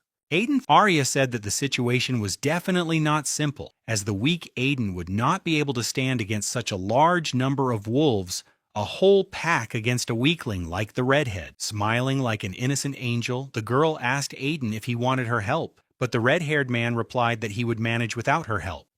Arya said that the situation was definitely not simple, as the weak Aiden would not be able to stand against such a large number of wolves, a whole pack against a weakling like the redhead. Smiling like an innocent angel, the girl asked Aiden if he wanted her help, but the red-haired man replied that he would manage without her help.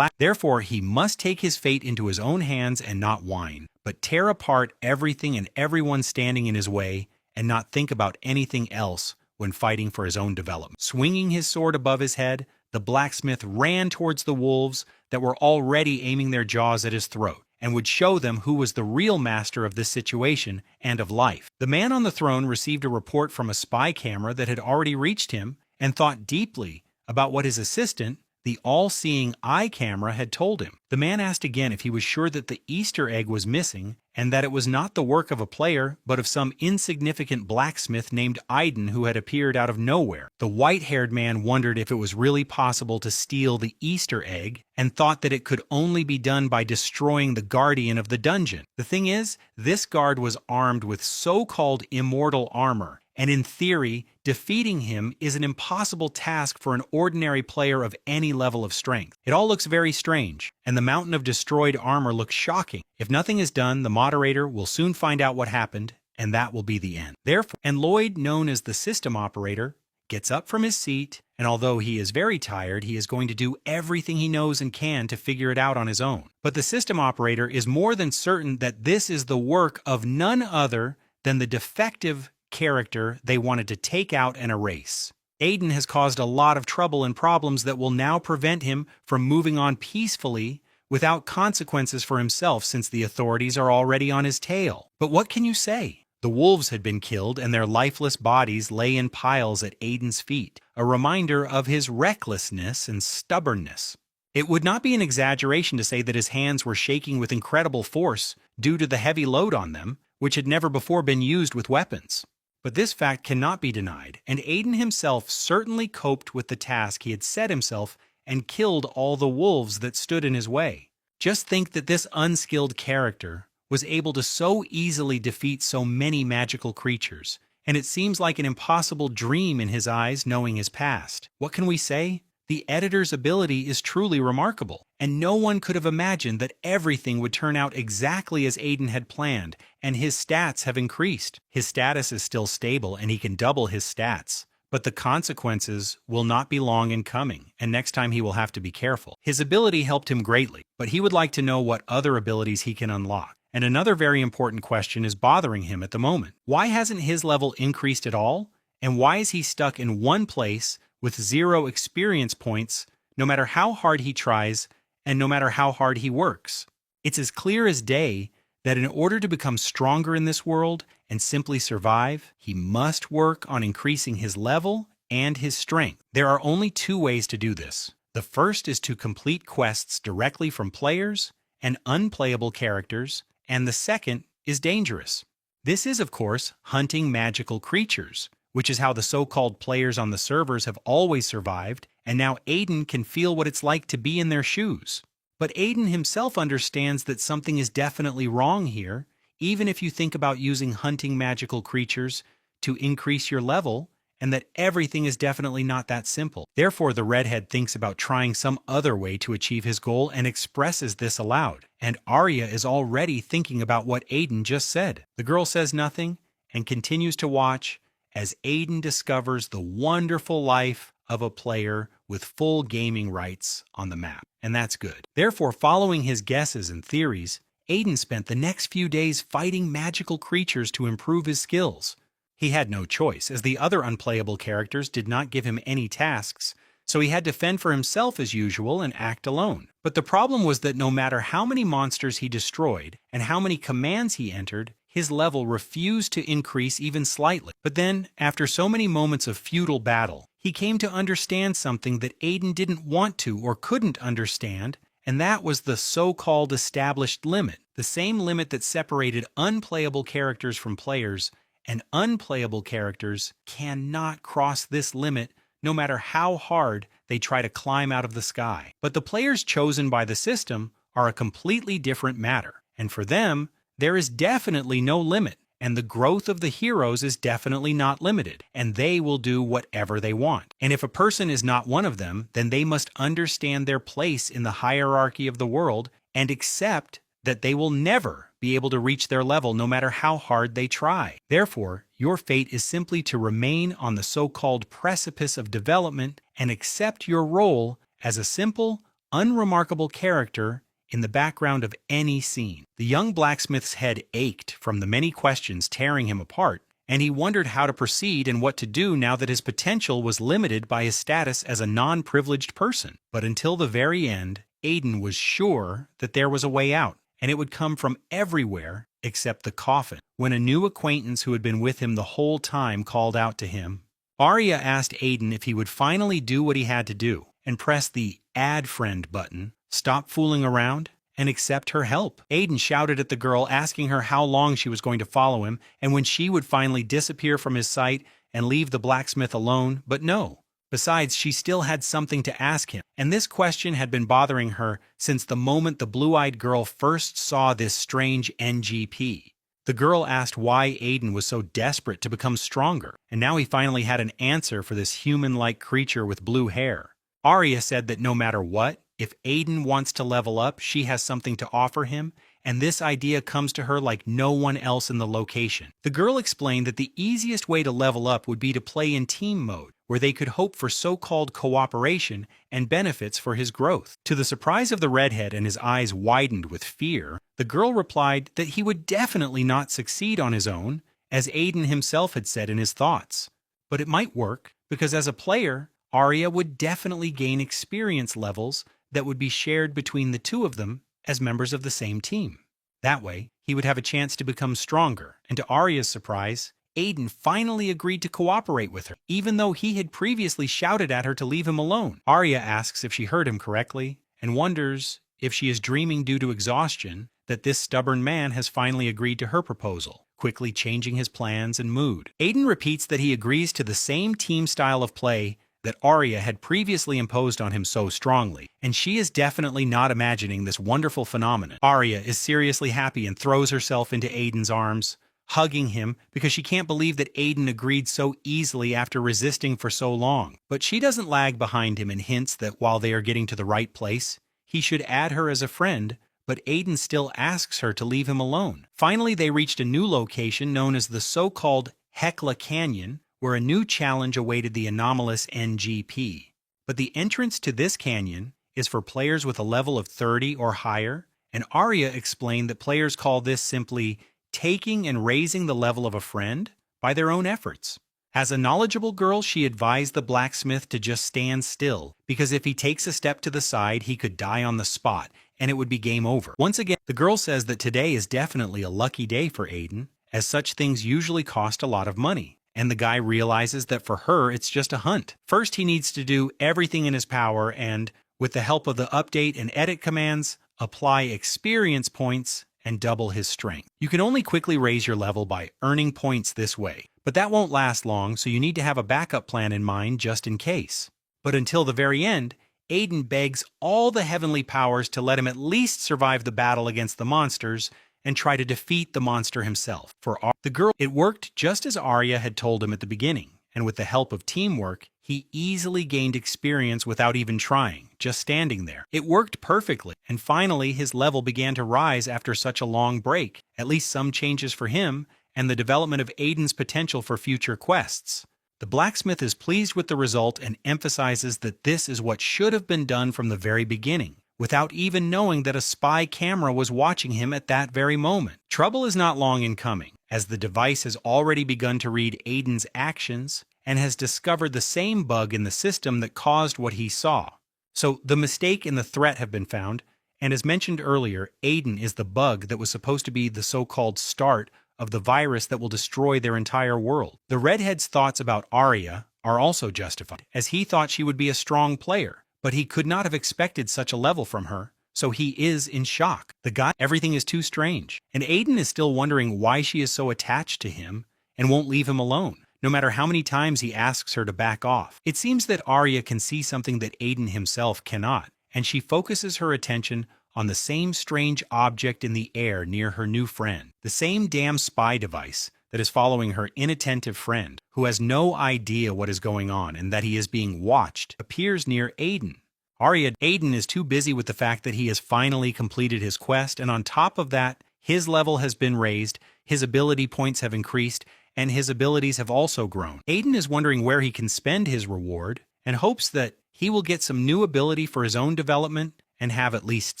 Therefore, he must take his fate into his own hands and not whine, but tear apart everything and everyone standing in his way and not think about anything else when fighting for his own development. Swinging his sword above his head, the blacksmith ran towards the wolves that were already aiming their jaws at his throat, and would show them who was the real master of this situation and of life. The man on the throne received a report from a spy camera that had already reached him and thought deeply about what his assistant, the all-seeing eye camera, had told him. The man asked again if he was sure that the Easter egg was missing and that it was not the work of a player but of some insignificant blacksmith named Aiden who had appeared out of nowhere. The white-haired man wondered if it was really possible to steal the Easter egg and thought that it could only be done by destroying the guardian of the dungeon. The thing is, this guard was armed with so-called immortal armor, and in theory, defeating him is an impossible task for an ordinary player of any level of strength. It all looks very strange, and the mountain of destroyed armor looks shocking. If nothing is done, the moderator will soon find out what happened, and that will be the end. Therefore, and Lloyd, known as the system operator, gets up from his seat, and although he is very tired, he is going to do everything he knows and can to figure it out on his own. But the system operator is more than certain that this is the work of none other than the defective character they wanted to take out and erase. Aiden has caused a lot of trouble and problems that will now prevent him from moving on peacefully without consequences for himself since the authorities are already on his tail. But what can you say? The wolves had been killed and their lifeless bodies lay in piles at Aiden's feet, a reminder of his recklessness and stubbornness. It would not be an exaggeration to say that his hands were shaking with incredible force due to the heavy load on them, which had never before been used with weapons. But this fact cannot be denied, and Aiden himself certainly coped with the task he had set himself and killed all the wolves that stood in his way. Just think that this unskilled character was able to so easily defeat so many magical creatures, and it seems like an impossible dream in his eyes knowing his past. What can we say? The editor's ability is truly remarkable, and no one could have imagined that everything would turn out exactly as Aiden had planned, and his stats have increased. His status is still stable, and he can double his stats. But the consequences will not be long in coming, and next time he will have to be careful. His ability helped him greatly, but he would like to know what other abilities he can unlock. And another very important question is bothering him at the moment. Why hasn't his level increased at all? And why is he stuck in one place with 0 experience points, no matter how hard he tries and no matter how hard he works? It's as clear as day that in order to become stronger in this world and simply survive, he must work on increasing his level and his strength. There are only 2 ways to do this. The first is to complete quests directly from players and unplayable characters, and the second is dangerous. This is, of course, hunting magical creatures, which is how the so-called players on the servers have always survived, and now Aiden can feel what it's like to be in their shoes. But Aiden himself understands that something is definitely wrong here, even if you think about using hunting magical creatures to increase your level, and that everything is definitely not that simple. Therefore, the redhead thinks about trying some other way to achieve his goal and expresses this aloud. And Arya is already thinking about what Aiden just said. The girl says nothing and continues to watch as Aiden discovers the wonderful life of a player with full gaming rights on the map. And that's good. Therefore, following his guesses and theories, Aiden spent the next few days fighting magical creatures to improve his skills. He had no choice, as the other unplayable characters did not give him any tasks, so he had to fend for himself as usual and act alone. But the problem was that no matter how many monsters he destroyed and how many commands he entered, his level refused to increase even slightly. But then, after so many moments of futile battle, he came to understand something that Aiden didn't want to or couldn't understand, and that was the so-called established limit, the same limit that separated unplayable characters from players, and unplayable characters cannot cross this limit no matter how hard they try to climb out of the sky. But the players chosen by the system are a completely different matter, and for them, there is definitely no limit, and the growth of the heroes is definitely not limited, and they will do whatever they want. And if a person is not one of them, then they must understand their place in the hierarchy of the world and accept that they will never be able to reach their level no matter how hard they try. Therefore, your fate is simply to remain on the so-called precipice of development and accept your role as a simple, unremarkable character in the background of any scene. The young blacksmith's head ached from the many questions tearing him apart, and he wondered how to proceed and what to do now that his potential was limited by his status as a non-privileged person. But until the very end, Aiden was sure that there was a way out, and it would come from everywhere except the coffin. When a new acquaintance who had been with him the whole time called out to him, Arya asked Aiden if he would finally do what he had to do and press the Add Friend button, stop fooling around, and accept her help. Aiden shouted at the girl, asking her how long she was going to follow him and when she would finally disappear from his sight and leave the blacksmith alone, but no. Besides, she still had something to ask him, and this question had been bothering her since the moment the blue-eyed girl first saw this strange NGP. The girl asked why Aiden was so desperate to become stronger, and now he finally had an answer for this human-like creature with blue hair. Arya said that no matter what, if Aiden wants to level up, she has something to offer him, and this idea comes to her like no one else in the location. The girl explained that the easiest way to level up would be to play in team mode, where they could hope for so-called cooperation and benefits for his growth. To the surprise of the redhead and his eyes widened with fear, the girl replied that he would definitely not succeed on his own, as Aiden himself had said in his thoughts. But it might work. because as a player, Arya would definitely gain experience levels that would be shared between the two of them as members of the same team. That way, he would have a chance to become stronger, and to Arya's surprise, Aiden finally agreed to cooperate with her, even though he had previously shouted at her to leave him alone. Arya asks if she heard him correctly, and wonders if she is dreaming due to exhaustion that this stubborn man has finally agreed to her proposal, quickly changing his plans and mood. Aiden repeats that he agrees to the same team style of play that Arya had previously imposed on him so strongly, and she is definitely not imagining this wonderful phenomenon. Arya is seriously happy and throws herself into Aiden's arms, hugging him because she can't believe that Aiden agreed so easily after resisting for so long. But she doesn't lag behind him and hints that while they are getting to the right place, he should add her as a friend, but Aiden still asks her to leave him alone. Finally, they reached a new location known as the so-called Hekla Canyon, where a new challenge awaited the anomalous NGP. But the entrance to this canyon is for players with a level of 30 or higher, and Arya explained that players call this simply taking and raising the level of a friend by their own efforts. As a knowledgeable girl, she advised the blacksmith to just stand still, because if he takes a step to the side, he could die on the spot, and it would be game over. Once again, the girl says that today is definitely a lucky day for Aiden, as such things usually cost a lot of money. And the guy realizes that for her, it's just a hunt. First, he needs to do everything in his power and, with the help of the update and edit commands, apply experience points and double his strength. You can only quickly raise your level by earning points this way, but that won't last long, so you need to have a backup plan in mind just in case. But until the very end, Aiden begs all the heavenly powers to let him at least survive the battle against the monsters and try to defeat the monster himself. For the girl, it worked just as Arya had told him at the beginning, and with the help of teamwork, he easily gained experience without even trying, just standing there. It worked perfectly, and finally his level began to rise after such a long break, at least some changes for him, and the development of Aiden's potential for future quests. The blacksmith is pleased with the result and emphasizes that this is what should have been done from the very beginning, without even knowing that a spy camera was watching him at that very moment. Trouble is not long in coming, as the device has already begun to read Aiden's actions and has discovered the same bug in the system that caused what he saw. So the mistake and the threat have been found, and as mentioned earlier, Aiden is the bug that was supposed to be the so-called start of the virus that will destroy their entire world. The redhead's thoughts about Arya are also justified, as he thought she would be a strong player, but he could not have expected such a level from her, so he is in shock. The guy, everything is too strange, and Aiden is still wondering why she is so attached to him and won't leave him alone, no matter how many times he asks her to back off. It seems that Arya can see something that Aiden himself cannot, and she focuses her attention on the same strange object in the air near her new friend, the same damn spy device that is following her inattentive friend, who has no idea what is going on and that he is being watched, appears near Aiden. Aiden is too busy with the fact that he has finally completed his quest, and on top of that, his level has been raised, his ability points have increased, and his abilities have also grown. Aiden is wondering where he can spend his reward, and hopes that he will get some new ability for his own development and have at least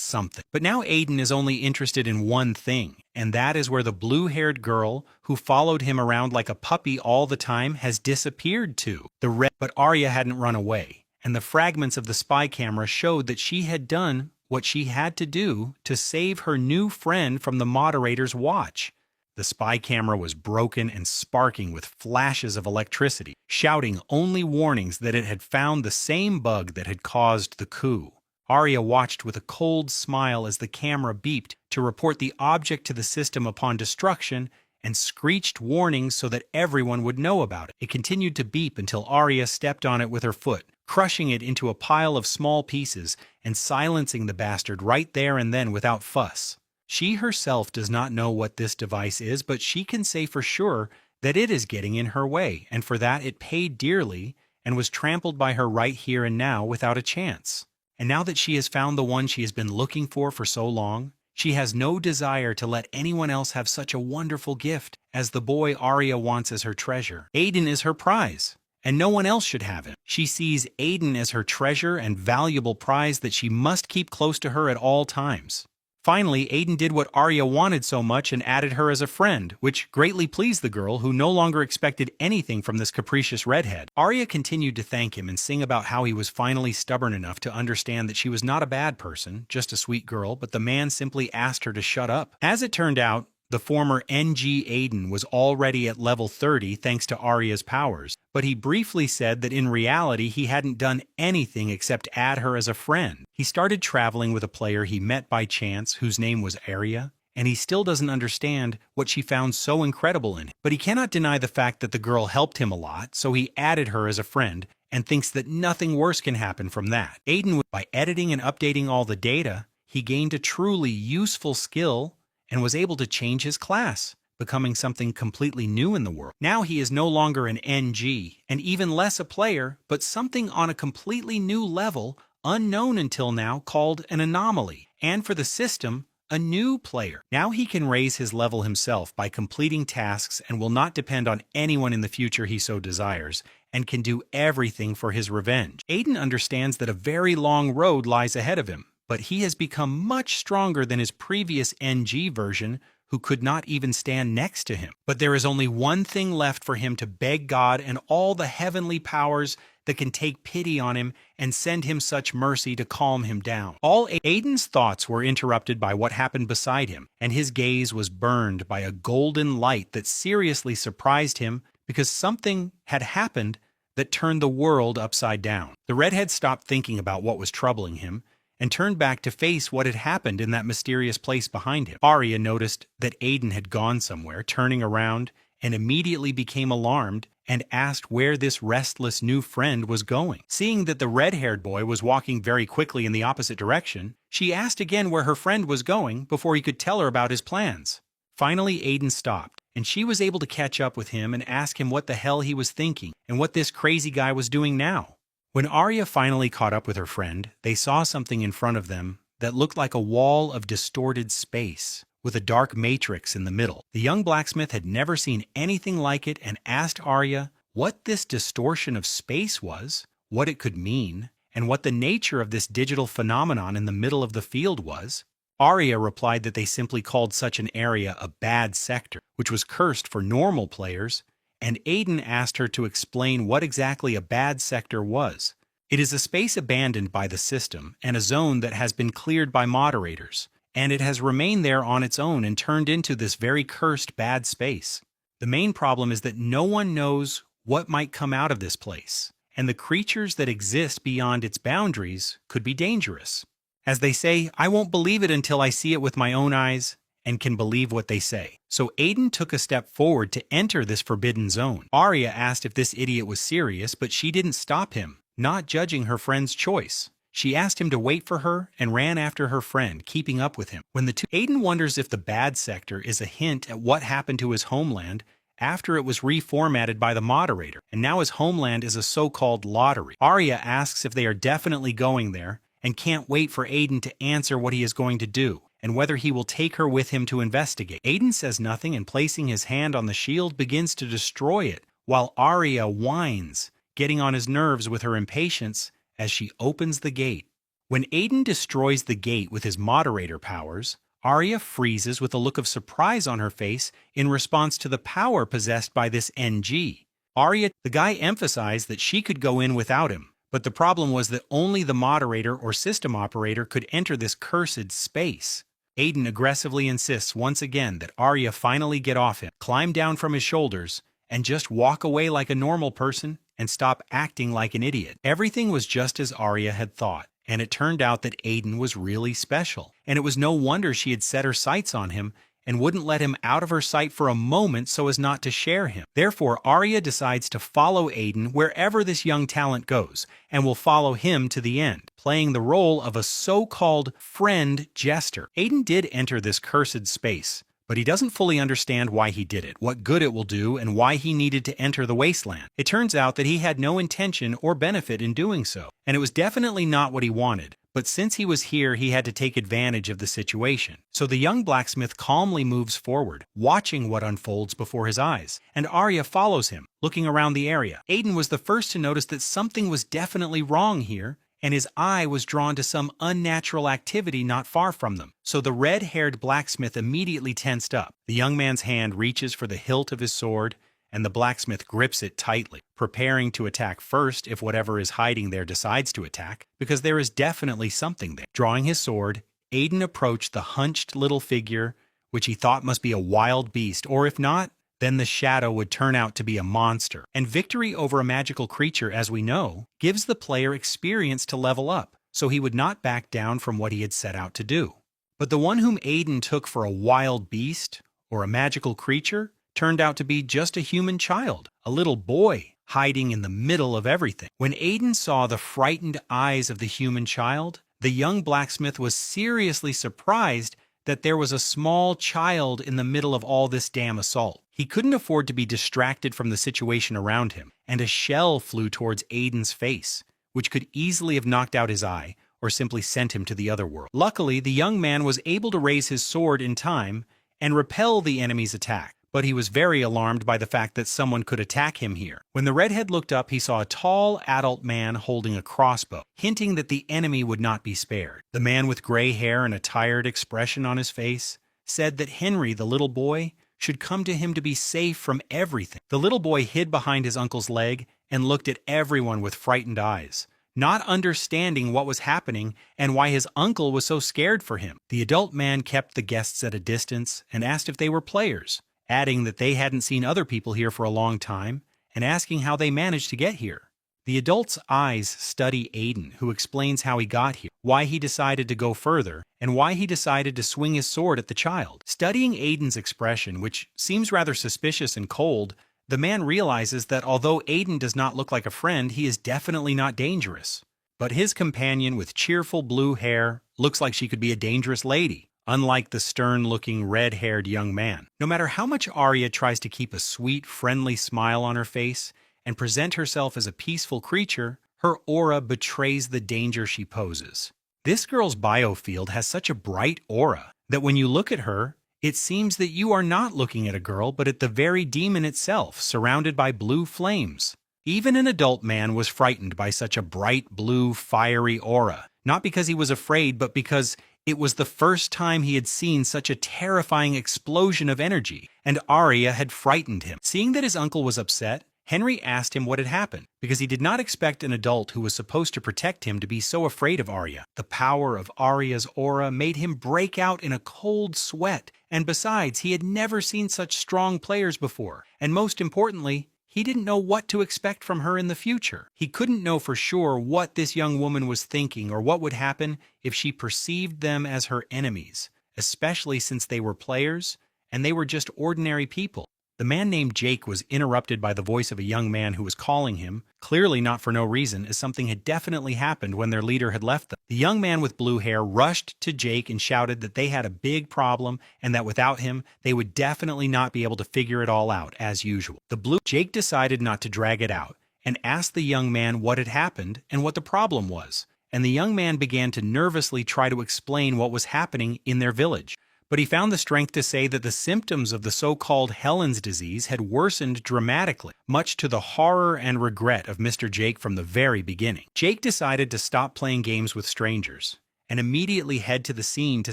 something. But now Aiden is only interested in one thing, and that is where the blue-haired girl who followed him around like a puppy all the time has disappeared to. But Arya hadn't run away, and the fragments of the spy camera showed that she had done what she had to do to save her new friend from the moderator's watch. The spy camera was broken and sparking with flashes of electricity, shouting only warnings that it had found the same bug that had caused the coup. Arya watched with a cold smile as the camera beeped to report the object to the system upon destruction and screeched warnings so that everyone would know about it. It continued to beep until Arya stepped on it with her foot, crushing it into a pile of small pieces and silencing the bastard right there and then without fuss. She herself does not know what this device is, but she can say for sure that it is getting in her way, and for that it paid dearly and was trampled by her right here and now without a chance. And now that she has found the one she has been looking for so long, she has no desire to let anyone else have such a wonderful gift as the boy Arya wants as her treasure. Aiden is her prize, and no one else should have him. She sees Aiden as her treasure and valuable prize that she must keep close to her at all times. Finally, Aiden did what Arya wanted so much and added her as a friend, which greatly pleased the girl, who no longer expected anything from this capricious redhead. Arya continued to thank him and sing about how he was finally stubborn enough to understand that she was not a bad person, just a sweet girl, but the man simply asked her to shut up. As it turned out, the former NG Aiden was already at level 30 thanks to Arya's powers, but he briefly said that in reality he hadn't done anything except add her as a friend. He started traveling with a player he met by chance whose name was Arya, and he still doesn't understand what she found so incredible in him. But he cannot deny the fact that the girl helped him a lot, so he added her as a friend and thinks that nothing worse can happen from that. Aiden, by editing and updating all the data, he gained a truly useful skill and was able to change his class, becoming something completely new in the world. Now he is no longer an NG, and even less a player, but something on a completely new level, unknown until now, called an anomaly, and for the system, a new player. Now he can raise his level himself by completing tasks and will not depend on anyone in the future he so desires, and can do everything for his revenge. Aiden understands that a very long road lies ahead of him, but he has become much stronger than his previous NG version, who could not even stand next to him. But there is only one thing left for him to beg God and all the heavenly powers that can take pity on him and send him such mercy to calm him down. All Aiden's thoughts were interrupted by what happened beside him, and his gaze was burned by a golden light that seriously surprised him because something had happened that turned the world upside down. The redhead stopped thinking about what was troubling him and turned back to face what had happened in that mysterious place behind him. Arya noticed that Aiden had gone somewhere, turning around, and immediately became alarmed and asked where this restless new friend was going. Seeing that the red-haired boy was walking very quickly in the opposite direction, she asked again where her friend was going before he could tell her about his plans. Finally, Aiden stopped, and she was able to catch up with him and ask him what the hell he was thinking and what this crazy guy was doing now. When Arya finally caught up with her friend, they saw something in front of them that looked like a wall of distorted space, with a dark matrix in the middle. The young blacksmith had never seen anything like it and asked Arya what this distortion of space was, what it could mean, and what the nature of this digital phenomenon in the middle of the field was. Arya replied that they simply called such an area a bad sector, which was cursed for normal players, and Aiden asked her to explain what exactly a bad sector was. It is a space abandoned by the system and a zone that has been cleared by moderators, and it has remained there on its own and turned into this very cursed bad space. The main problem is that no one knows what might come out of this place, and the creatures that exist beyond its boundaries could be dangerous. As they say, I won't believe it until I see it with my own eyes and can believe what they say. So Aiden took a step forward to enter this forbidden zone. Arya asked if this idiot was serious, but she didn't stop him, not judging her friend's choice. She asked him to wait for her and ran after her friend, keeping up with him. Aiden wonders if the bad sector is a hint at what happened to his homeland after it was reformatted by the moderator, and now his homeland is a so-called lottery. Arya asks if they are definitely going there and can't wait for Aiden to answer what he is going to do, and whether he will take her with him to investigate. Aiden says nothing and, placing his hand on the shield, begins to destroy it, while Arya whines, getting on his nerves with her impatience as she opens the gate. When Aiden destroys the gate with his moderator powers, Arya freezes with a look of surprise on her face in response to the power possessed by this NG. The guy emphasized that she could go in without him, but the problem was that only the moderator or system operator could enter this cursed space. Aiden aggressively insists once again that Arya finally get off him, climb down from his shoulders, and just walk away like a normal person and stop acting like an idiot. Everything was just as Arya had thought, and it turned out that Aiden was really special, and it was no wonder she had set her sights on him and wouldn't let him out of her sight for a moment so as not to share him. Therefore, Arya decides to follow Aiden wherever this young talent goes, and will follow him to the end, playing the role of a so-called friend jester. Aiden did enter this cursed space, but he doesn't fully understand why he did it, what good it will do, and why he needed to enter the wasteland. It turns out that he had no intention or benefit in doing so, and it was definitely not what he wanted. But since he was here, he had to take advantage of the situation. So the young blacksmith calmly moves forward, watching what unfolds before his eyes, and Arya follows him, looking around the area. Aiden was the first to notice that something was definitely wrong here, and his eye was drawn to some unnatural activity not far from them. So the red-haired blacksmith immediately tensed up. The young man's hand reaches for the hilt of his sword, and the blacksmith grips it tightly, preparing to attack first if whatever is hiding there decides to attack, because there is definitely something there. Drawing his sword, Aiden approached the hunched little figure, which he thought must be a wild beast, or if not, then the shadow would turn out to be a monster. And victory over a magical creature, as we know, gives the player experience to level up, so he would not back down from what he had set out to do. But the one whom Aiden took for a wild beast, or a magical creature, turned out to be just a human child, a little boy, hiding in the middle of everything. When Aiden saw the frightened eyes of the human child, the young blacksmith was seriously surprised that there was a small child in the middle of all this damn assault. He couldn't afford to be distracted from the situation around him, and a shell flew towards Aiden's face, which could easily have knocked out his eye or simply sent him to the other world. Luckily, the young man was able to raise his sword in time and repel the enemy's attack, but he was very alarmed by the fact that someone could attack him here. When the redhead looked up, he saw a tall adult man holding a crossbow, hinting that the enemy would not be spared. The man with gray hair and a tired expression on his face said that Henry, the little boy, should come to him to be safe from everything. The little boy hid behind his uncle's leg and looked at everyone with frightened eyes, not understanding what was happening and why his uncle was so scared for him. The adult man kept the guests at a distance and asked if they were players, adding that they hadn't seen other people here for a long time, and asking how they managed to get here. The adult's eyes study Aiden, who explains how he got here, why he decided to go further, and why he decided to swing his sword at the child. Studying Aiden's expression, which seems rather suspicious and cold, the man realizes that although Aiden does not look like a friend, he is definitely not dangerous. But his companion with cheerful blue hair looks like she could be a dangerous lady, unlike the stern-looking, red-haired young man. No matter how much Arya tries to keep a sweet, friendly smile on her face and present herself as a peaceful creature, her aura betrays the danger she poses. This girl's biofield has such a bright aura that when you look at her, it seems that you are not looking at a girl but at the very demon itself, surrounded by blue flames. Even an adult man was frightened by such a bright blue, fiery aura, not because he was afraid, but because it was the first time he had seen such a terrifying explosion of energy, and Arya had frightened him. Seeing that his uncle was upset, Henry asked him what had happened, because he did not expect an adult who was supposed to protect him to be so afraid of Arya. The power of Arya's aura made him break out in a cold sweat, and besides, he had never seen such strong players before, and most importantly, he didn't know what to expect from her in the future. He couldn't know for sure what this young woman was thinking or what would happen if she perceived them as her enemies, especially since they were players and they were just ordinary people. The man named Jake was interrupted by the voice of a young man who was calling him, clearly not for no reason, as something had definitely happened when their leader had left them. The young man with blue hair rushed to Jake and shouted that they had a big problem and that without him, they would definitely not be able to figure it all out, as usual. Jake decided not to drag it out and asked the young man what had happened and what the problem was, and the young man began to nervously try to explain what was happening in their village. But he found the strength to say that the symptoms of the so-called Helen's disease had worsened dramatically, much to the horror and regret of Mr. Jake from the very beginning. Jake decided to stop playing games with strangers and immediately head to the scene to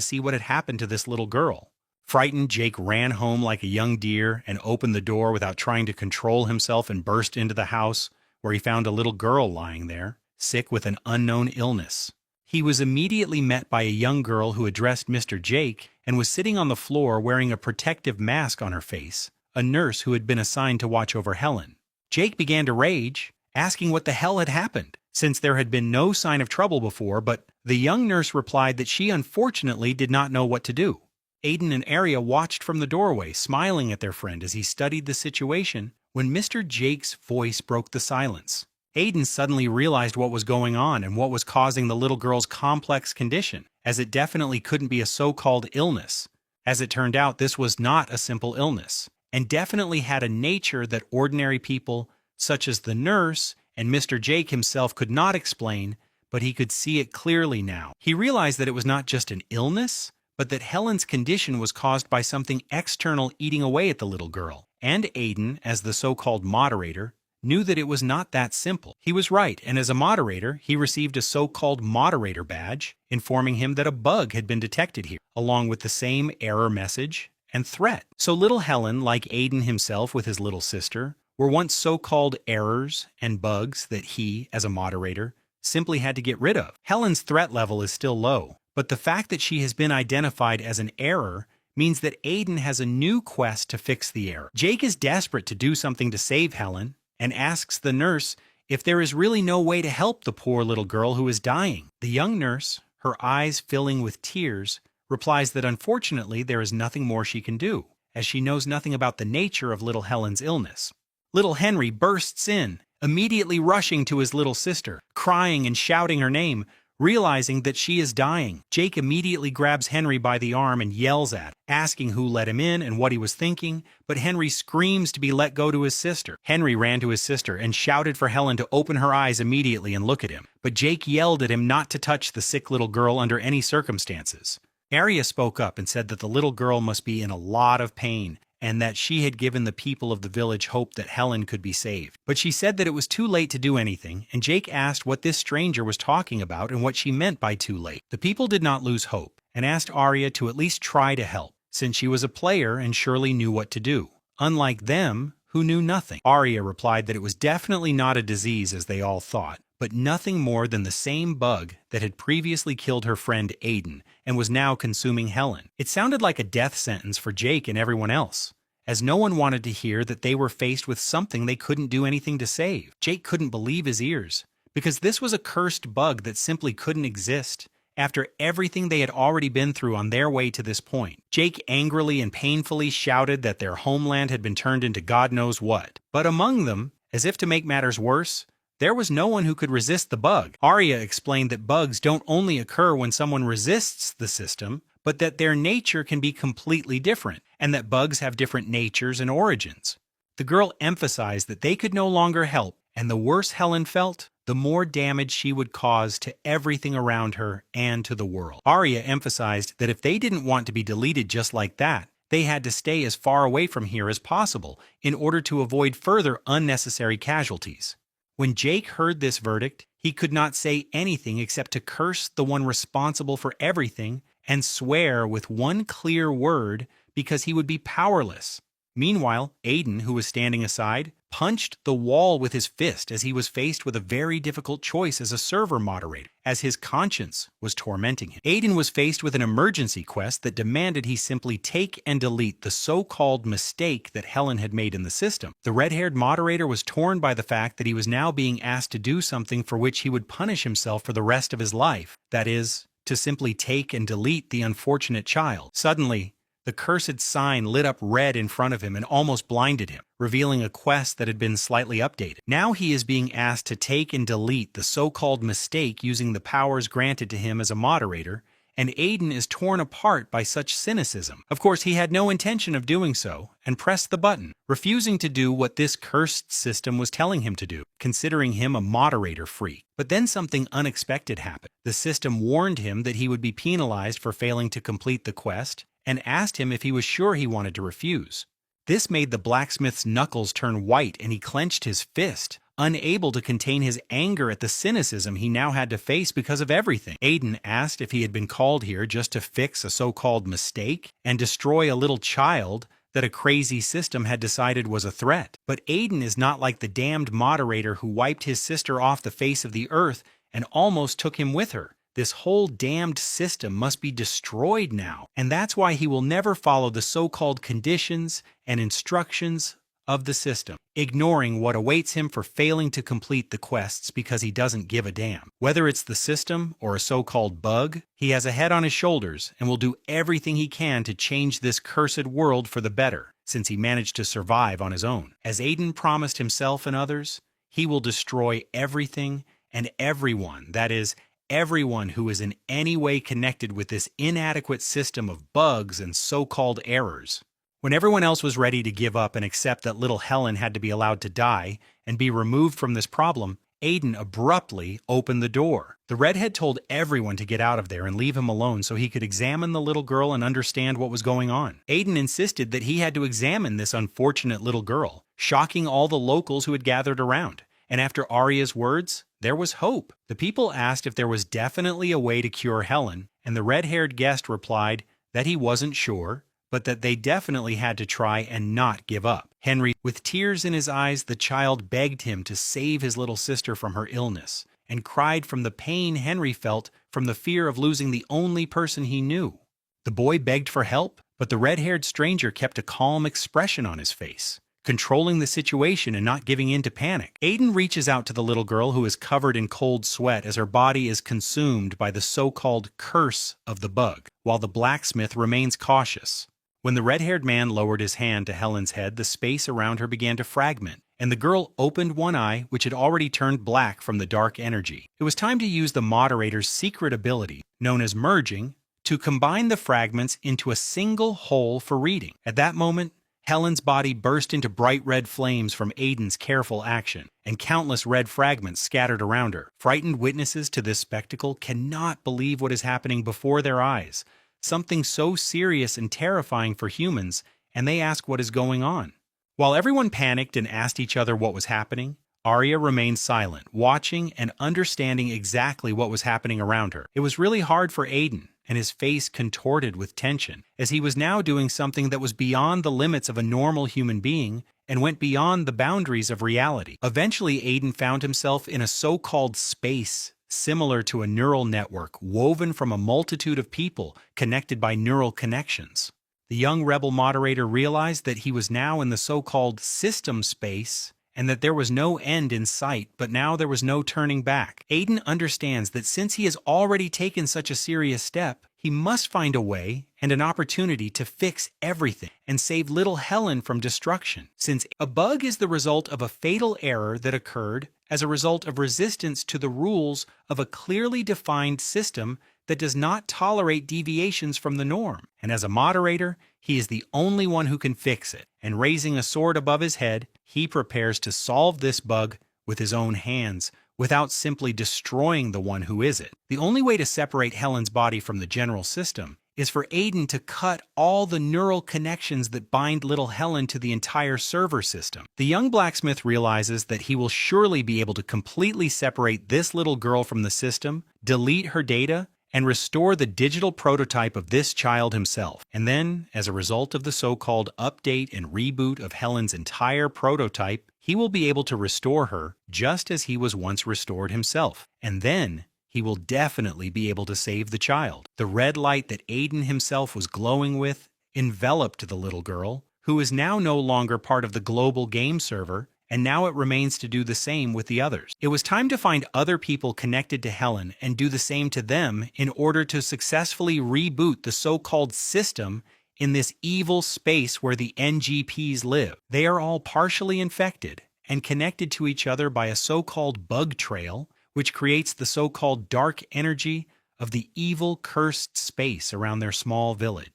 see what had happened to this little girl. Frightened, Jake ran home like a young deer and opened the door without trying to control himself and burst into the house, where he found a little girl lying there, sick with an unknown illness. He was immediately met by a young girl who addressed Mr. Jake and was sitting on the floor wearing a protective mask on her face, a nurse who had been assigned to watch over Helen. Jake began to rage, asking what the hell had happened, since there had been no sign of trouble before, but the young nurse replied that she unfortunately did not know what to do. Aiden and Arya watched from the doorway, smiling at their friend as he studied the situation, when Mr. Jake's voice broke the silence. Aiden suddenly realized what was going on and what was causing the little girl's complex condition, as it definitely couldn't be a so-called illness. As it turned out, this was not a simple illness, and definitely had a nature that ordinary people, such as the nurse and Mr. Jake himself, could not explain, but he could see it clearly now. He realized that it was not just an illness, but that Helen's condition was caused by something external eating away at the little girl. And Aiden, as the so-called moderator, knew that it was not that simple. He was right, and as a moderator, he received a so-called moderator badge, informing him that a bug had been detected here, along with the same error message and threat. So little Helen, like Aiden himself with his little sister, were once so-called errors and bugs that he, as a moderator, simply had to get rid of. Helen's threat level is still low, but the fact that she has been identified as an error means that Aiden has a new quest to fix the error. Jake is desperate to do something to save Helen and asks the nurse if there is really no way to help the poor little girl who is dying. The young nurse, her eyes filling with tears, replies that unfortunately there is nothing more she can do, as she knows nothing about the nature of little Helen's illness. Little Henry bursts in, immediately rushing to his little sister, crying and shouting her name, realizing that she is dying. Jake immediately grabs Henry by the arm and yells at him, asking who let him in and what he was thinking, but Henry screams to be let go to his sister. Henry ran to his sister and shouted for Helen to open her eyes immediately and look at him, but Jake yelled at him not to touch the sick little girl under any circumstances. Arya spoke up and said that the little girl must be in a lot of pain and that she had given the people of the village hope that Helen could be saved. But she said that it was too late to do anything, and Jake asked what this stranger was talking about and what she meant by too late. The people did not lose hope and asked Arya to at least try to help, since she was a player and surely knew what to do, unlike them who knew nothing. Arya replied that it was definitely not a disease as they all thought, but nothing more than the same bug that had previously killed her friend Aiden and was now consuming Helen. It sounded like a death sentence for Jake and everyone else, as no one wanted to hear that they were faced with something they couldn't do anything to save. Jake couldn't believe his ears, because this was a cursed bug that simply couldn't exist after everything they had already been through on their way to this point. Jake angrily and painfully shouted that their homeland had been turned into God knows what. But among them, as if to make matters worse, there was no one who could resist the bug. Arya explained that bugs don't only occur when someone resists the system, but that their nature can be completely different, and that bugs have different natures and origins. The girl emphasized that they could no longer help, and the worse Helen felt, the more damage she would cause to everything around her and to the world. Arya emphasized that if they didn't want to be deleted just like that, they had to stay as far away from here as possible in order to avoid further unnecessary casualties. When Jake heard this verdict, he could not say anything except to curse the one responsible for everything and swear with one clear word because he would be powerless. Meanwhile, Aiden, who was standing aside, punched the wall with his fist as he was faced with a very difficult choice as a server moderator, as his conscience was tormenting him. Aiden was faced with an emergency quest that demanded he simply take and delete the so-called mistake that Helen had made in the system. The red-haired moderator was torn by the fact that he was now being asked to do something for which he would punish himself for the rest of his life, that is, to simply take and delete the unfortunate child. Suddenly, the cursed sign lit up red in front of him and almost blinded him, revealing a quest that had been slightly updated. Now he is being asked to take and delete the so-called mistake using the powers granted to him as a moderator, and Aiden is torn apart by such cynicism. Of course, he had no intention of doing so, and pressed the button, refusing to do what this cursed system was telling him to do, considering him a moderator freak. But then something unexpected happened. The system warned him that he would be penalized for failing to complete the quest, and asked him if he was sure he wanted to refuse. This made the blacksmith's knuckles turn white and he clenched his fist, unable to contain his anger at the cynicism he now had to face because of everything. Aiden asked if he had been called here just to fix a so-called mistake and destroy a little child that a crazy system had decided was a threat. But Aiden is not like the damned moderator who wiped his sister off the face of the earth and almost took him with her. This whole damned system must be destroyed now, and that's why he will never follow the so-called conditions and instructions of the system, ignoring what awaits him for failing to complete the quests because he doesn't give a damn. Whether it's the system or a so-called bug, he has a head on his shoulders and will do everything he can to change this cursed world for the better, since he managed to survive on his own. As Aiden promised himself and others, he will destroy everything and everyone, that is, everyone who is in any way connected with this inadequate system of bugs and so-called errors. When everyone else was ready to give up and accept that little Helen had to be allowed to die and be removed from this problem, Aiden abruptly opened the door. The redhead told everyone to get out of there and leave him alone so he could examine the little girl and understand what was going on. Aiden insisted that he had to examine this unfortunate little girl, shocking all the locals who had gathered around. And after Arya's words, there was hope. The people asked if there was definitely a way to cure Helen, and the red-haired guest replied that he wasn't sure, but that they definitely had to try and not give up. Henry, with tears in his eyes, the child begged him to save his little sister from her illness, and cried from the pain Henry felt from the fear of losing the only person he knew. The boy begged for help, but the red-haired stranger kept a calm expression on his face, controlling the situation and not giving in to panic. Aiden reaches out to the little girl who is covered in cold sweat as her body is consumed by the so-called curse of the bug, while the blacksmith remains cautious. When the red-haired man lowered his hand to Helen's head, the space around her began to fragment, and the girl opened one eye, which had already turned black from the dark energy. It was time to use the moderator's secret ability, known as merging, to combine the fragments into a single whole for reading. At that moment, Helen's body burst into bright red flames from Aiden's careful action, and countless red fragments scattered around her. Frightened witnesses to this spectacle cannot believe what is happening before their eyes, something so serious and terrifying for humans, and they ask what is going on. While everyone panicked and asked each other what was happening, Arya remained silent, watching and understanding exactly what was happening around her. It was really hard for Aiden, and his face contorted with tension, as he was now doing something that was beyond the limits of a normal human being and went beyond the boundaries of reality. Eventually, Aiden found himself in a so-called space similar to a neural network woven from a multitude of people connected by neural connections. The young rebel moderator realized that he was now in the so-called system space and that there was no end in sight, but now there was no turning back. Aiden understands that since he has already taken such a serious step, he must find a way and an opportunity to fix everything and save little Helen from destruction. Since a bug is the result of a fatal error that occurred as a result of resistance to the rules of a clearly defined system that does not tolerate deviations from the norm. And as a moderator, he is the only one who can fix it. And raising a sword above his head, he prepares to solve this bug with his own hands, without simply destroying the one who is it. The only way to separate Helen's body from the general system is for Aiden to cut all the neural connections that bind little Helen to the entire server system. The young blacksmith realizes that he will surely be able to completely separate this little girl from the system, delete her data, and restore the digital prototype of this child himself. And then, as a result of the so-called update and reboot of Helen's entire prototype, he will be able to restore her just as he was once restored himself. And then, he will definitely be able to save the child. The red light that Aiden himself was glowing with enveloped the little girl, who is now no longer part of the global game server, and now it remains to do the same with the others. It was time to find other people connected to Helen and do the same to them in order to successfully reboot the so-called system in this evil space where the NGPs live. They are all partially infected and connected to each other by a so-called bug trail, which creates the so-called dark energy of the evil cursed space around their small village.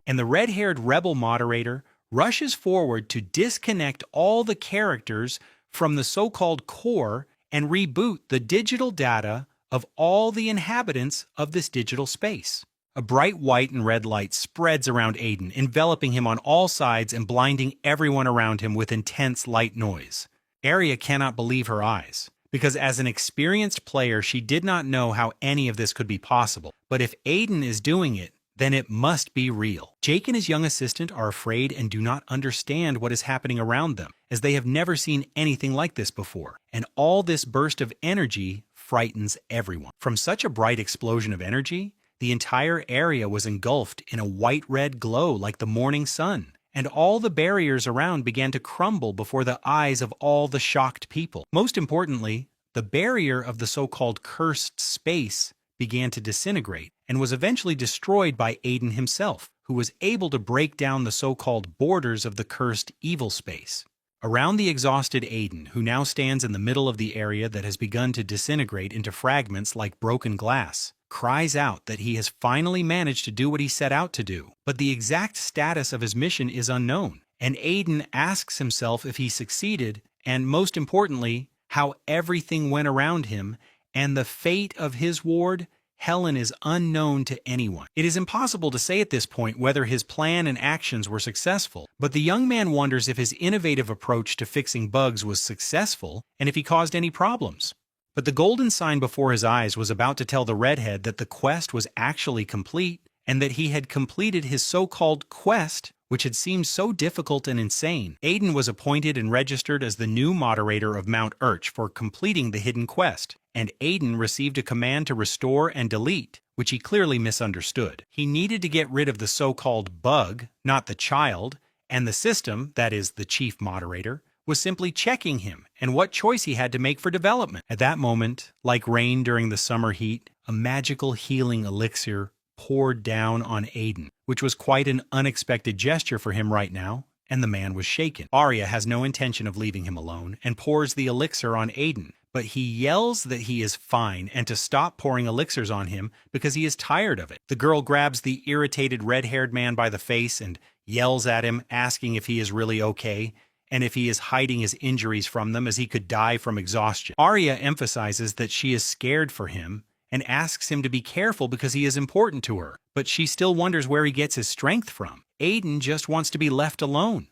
And the red-haired rebel moderator rushes forward to disconnect all the characters from the so-called core and reboot the digital data of all the inhabitants of this digital space. A bright white and red light spreads around Aiden, enveloping him on all sides and blinding everyone around him with intense light noise. Arya cannot believe her eyes, because as an experienced player, she did not know how any of this could be possible. But if Aiden is doing it, then it must be real. Jake and his young assistant are afraid and do not understand what is happening around them, as they have never seen anything like this before. And all this burst of energy frightens everyone. From such a bright explosion of energy, the entire area was engulfed in a white-red glow like the morning sun, and all the barriers around began to crumble before the eyes of all the shocked people. Most importantly, the barrier of the so-called cursed space began to disintegrate and was eventually destroyed by Aiden himself, who was able to break down the so-called borders of the cursed evil space. Around the exhausted Aiden, who now stands in the middle of the area that has begun to disintegrate into fragments like broken glass, cries out that he has finally managed to do what he set out to do. But the exact status of his mission is unknown, and Aiden asks himself if he succeeded, and most importantly, how everything went around him, and the fate of his ward, Helen, is unknown to anyone. It is impossible to say at this point whether his plan and actions were successful, but the young man wonders if his innovative approach to fixing bugs was successful and if he caused any problems. But the golden sign before his eyes was about to tell the redhead that the quest was actually complete and that he had completed his so-called quest, which had seemed so difficult and insane. Aiden was appointed and registered as the new moderator of Mount Urch for completing the hidden quest, and Aiden received a command to restore and delete, which he clearly misunderstood. He needed to get rid of the so-called bug, not the child, and the system, that is, the chief moderator, was simply checking him and what choice he had to make for development. At that moment, like rain during the summer heat, a magical healing elixir poured down on Aiden, which was quite an unexpected gesture for him right now, and the man was shaken. Arya has no intention of leaving him alone and pours the elixir on Aiden, but he yells that he is fine and to stop pouring elixirs on him because he is tired of it. The girl grabs the irritated red-haired man by the face and yells at him, asking if he is really okay, and if he is hiding his injuries from them as he could die from exhaustion. Arya emphasizes that she is scared for him and asks him to be careful because he is important to her, but she still wonders where he gets his strength from. Aiden just wants to be left alone.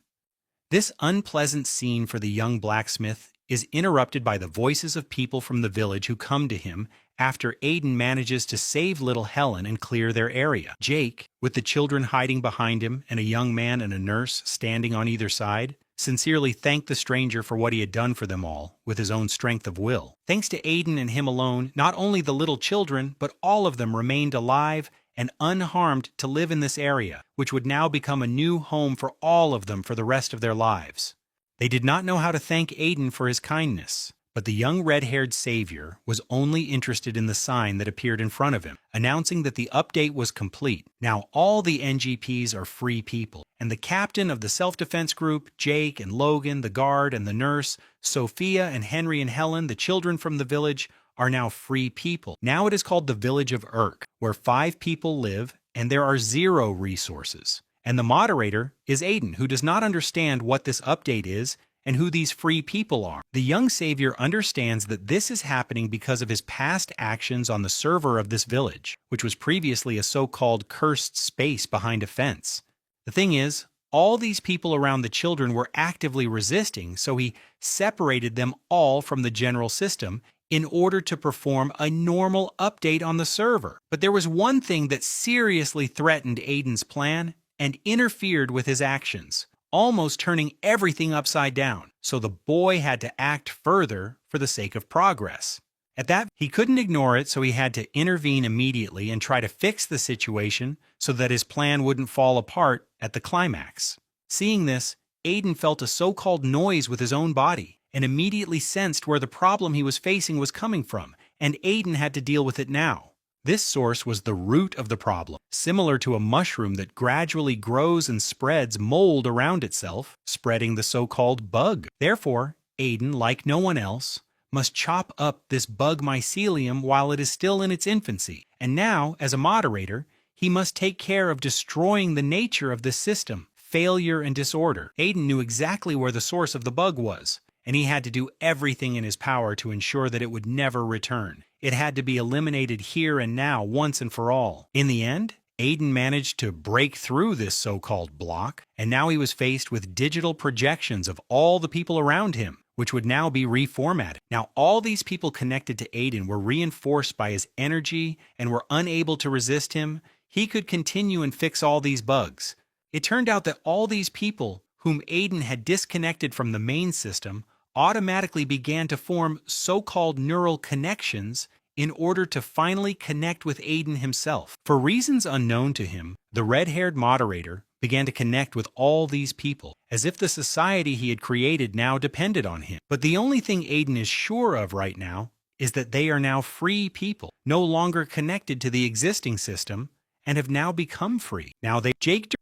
This unpleasant scene for the young blacksmith is interrupted by the voices of people from the village who come to him after Aiden manages to save little Helen and clear their area. Jake, with the children hiding behind him and a young man and a nurse standing on either side, sincerely thanked the stranger for what he had done for them all with his own strength of will. Thanks to Aiden and him alone, not only the little children, but all of them remained alive and unharmed to live in this area, which would now become a new home for all of them for the rest of their lives. They did not know how to thank Aiden for his kindness, but the young red-haired savior was only interested in the sign that appeared in front of him, announcing that the update was complete. Now all the NGPs are free people, and the captain of the self-defense group, Jake and Logan, the guard and the nurse, Sophia and Henry and Helen, the children from the village, are now free people. Now it is called the village of Urk, where 5 people live and there are 0 resources. And the moderator is Aiden, who does not understand what this update is and who these free people are. The young savior understands that this is happening because of his past actions on the server of this village, which was previously a so-called cursed space behind a fence. The thing is, all these people around the children were actively resisting, so he separated them all from the general system in order to perform a normal update on the server. But there was one thing that seriously threatened Aiden's plan and interfered with his actions, almost turning everything upside down, so the boy had to act further for the sake of progress. At that, he couldn't ignore it, so he had to intervene immediately and try to fix the situation so that his plan wouldn't fall apart at the climax. Seeing this, Aiden felt a so-called noise with his own body and immediately sensed where the problem he was facing was coming from, and Aiden had to deal with it now. This source was the root of the problem, similar to a mushroom that gradually grows and spreads mold around itself, spreading the so-called bug. Therefore, Aiden, like no one else, must chop up this bug mycelium while it is still in its infancy. And now, as a moderator, he must take care of destroying the nature of this system, failure and disorder. Aiden knew exactly where the source of the bug was, and he had to do everything in his power to ensure that it would never return. It had to be eliminated here and now, once and for all. In the end, Aiden managed to break through this so-called block, and now he was faced with digital projections of all the people around him, which would now be reformatted. Now, all these people connected to Aiden were reinforced by his energy and were unable to resist him. He could continue and fix all these bugs. It turned out that all these people whom Aiden had disconnected from the main system automatically began to form so-called neural connections in order to finally connect with Aiden himself. For reasons unknown to him, the red-haired moderator began to connect with all these people, as if the society he had created now depended on him. But the only thing Aiden is sure of right now is that they are now free people, no longer connected to the existing system, and have now become free. The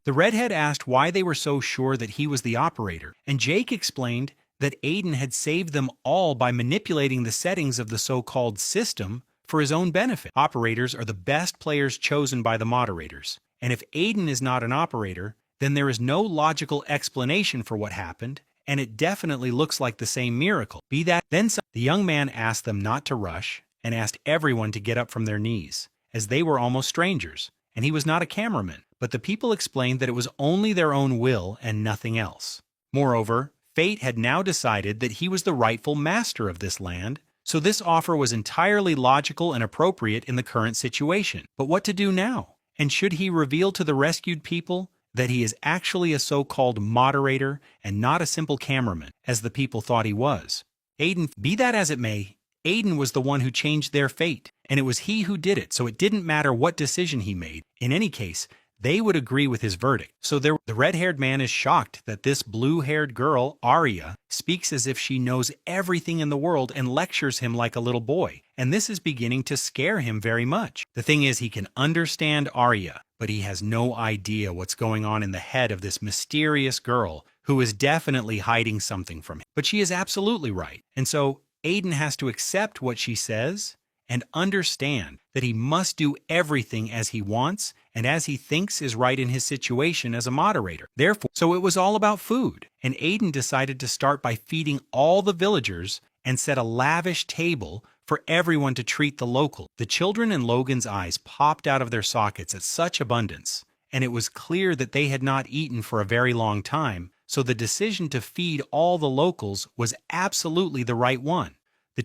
redhead asked why they were so sure that he was the operator, and Jake explained that Aiden had saved them all by manipulating the settings of the so-called system for his own benefit. Operators are the best players chosen by the moderators, and if Aiden is not an operator, then there is no logical explanation for what happened, and it definitely looks like the same miracle. Be that then some. The young man asked them not to rush and asked everyone to get up from their knees, as they were almost strangers, and he was not a cameraman. But the people explained that it was only their own will and nothing else. Moreover, fate had now decided that he was the rightful master of this land, so this offer was entirely logical and appropriate in the current situation. But what to do now? And should he reveal to the rescued people that he is actually a so-called moderator and not a simple cameraman, as the people thought he was? Aiden, be that as it may, Aiden was the one who changed their fate, and it was he who did it, so it didn't matter what decision he made. In any case, they would agree with his verdict. So the red-haired man is shocked that this blue-haired girl, Arya, speaks as if she knows everything in the world and lectures him like a little boy, and this is beginning to scare him very much. The thing is, he can understand Arya, but he has no idea what's going on in the head of this mysterious girl who is definitely hiding something from him. But she is absolutely right, and so Aiden has to accept what she says and understand that he must do everything as he wants and as he thinks is right in his situation as a moderator. Therefore, so it was all about food, and Aiden decided to start by feeding all the villagers and set a lavish table for everyone to treat the local. The children in Logan's eyes popped out of their sockets at such abundance, and it was clear that they had not eaten for a very long time, so the decision to feed all the locals was absolutely the right one.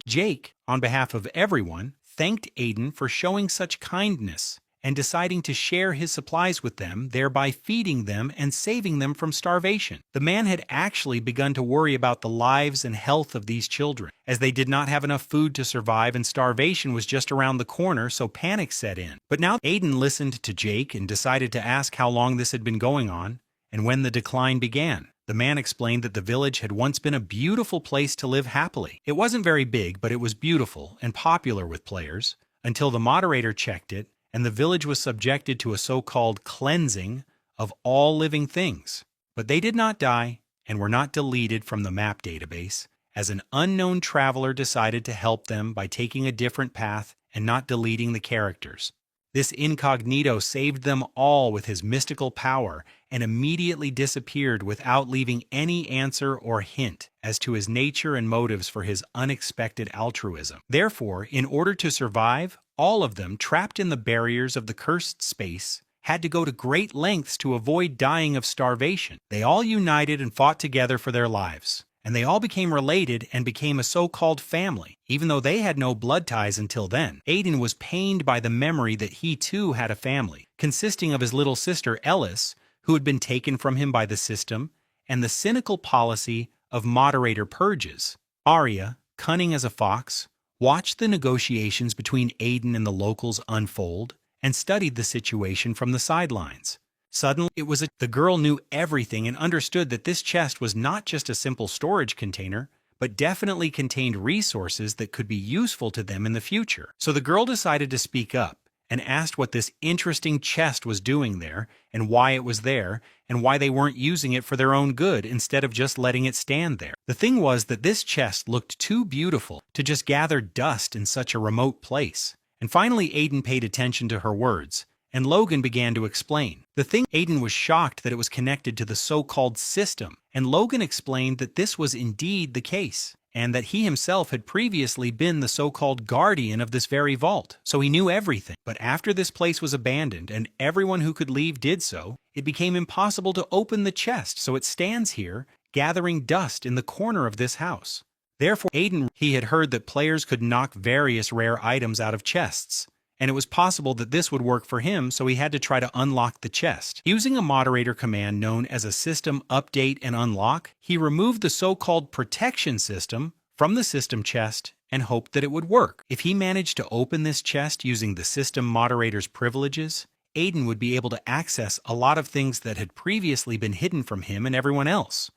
Jake, on behalf of everyone, thanked Aiden for showing such kindness and deciding to share his supplies with them, thereby feeding them and saving them from starvation. The man had actually begun to worry about the lives and health of these children, as they did not have enough food to survive and starvation was just around the corner, so panic set in. But now Aiden listened to Jake and decided to ask how long this had been going on and when the decline began. The man explained that the village had once been a beautiful place to live happily. It wasn't very big, but it was beautiful and popular with players, until the moderator checked it, and the village was subjected to a so-called cleansing of all living things. But they did not die, and were not deleted from the map database, as an unknown traveler decided to help them by taking a different path and not deleting the characters. This incognito saved them all with his mystical power and immediately disappeared without leaving any answer or hint as to his nature and motives for his unexpected altruism. Therefore, in order to survive, all of them, trapped in the barriers of the cursed space, had to go to great lengths to avoid dying of starvation. They all united and fought together for their lives, and they all became related and became a so-called family, even though they had no blood ties until then. Aiden was pained by the memory that he too had a family, consisting of his little sister Ellis, who had been taken from him by the system, and the cynical policy of moderator purges. Arya, cunning as a fox, watched the negotiations between Aiden and the locals unfold, and studied the situation from the sidelines. Suddenly, the girl knew everything and understood that this chest was not just a simple storage container, but definitely contained resources that could be useful to them in the future. So the girl decided to speak up and asked what this interesting chest was doing there, and why it was there, and why they weren't using it for their own good instead of just letting it stand there. The thing was that this chest looked too beautiful to just gather dust in such a remote place. And finally Aiden paid attention to her words, and Logan began to explain. Aiden was shocked that it was connected to the so-called system, and Logan explained that this was indeed the case, and that he himself had previously been the so-called guardian of this very vault, so he knew everything. But after this place was abandoned and everyone who could leave did so, it became impossible to open the chest, so it stands here, gathering dust in the corner of this house. Therefore, he had heard that players could knock various rare items out of chests, and it was possible that this would work for him, so he had to try to unlock the chest. Using a moderator command known as a system update and unlock, he removed the so-called protection system from the system chest and hoped that it would work. If he managed to open this chest using the system moderator's privileges, Aiden would be able to access a lot of things that had previously been hidden from him and everyone else.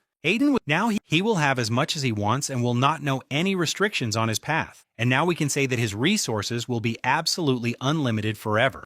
Now he will have as much as he wants and will not know any restrictions on his path. And now we can say that his resources will be absolutely unlimited forever.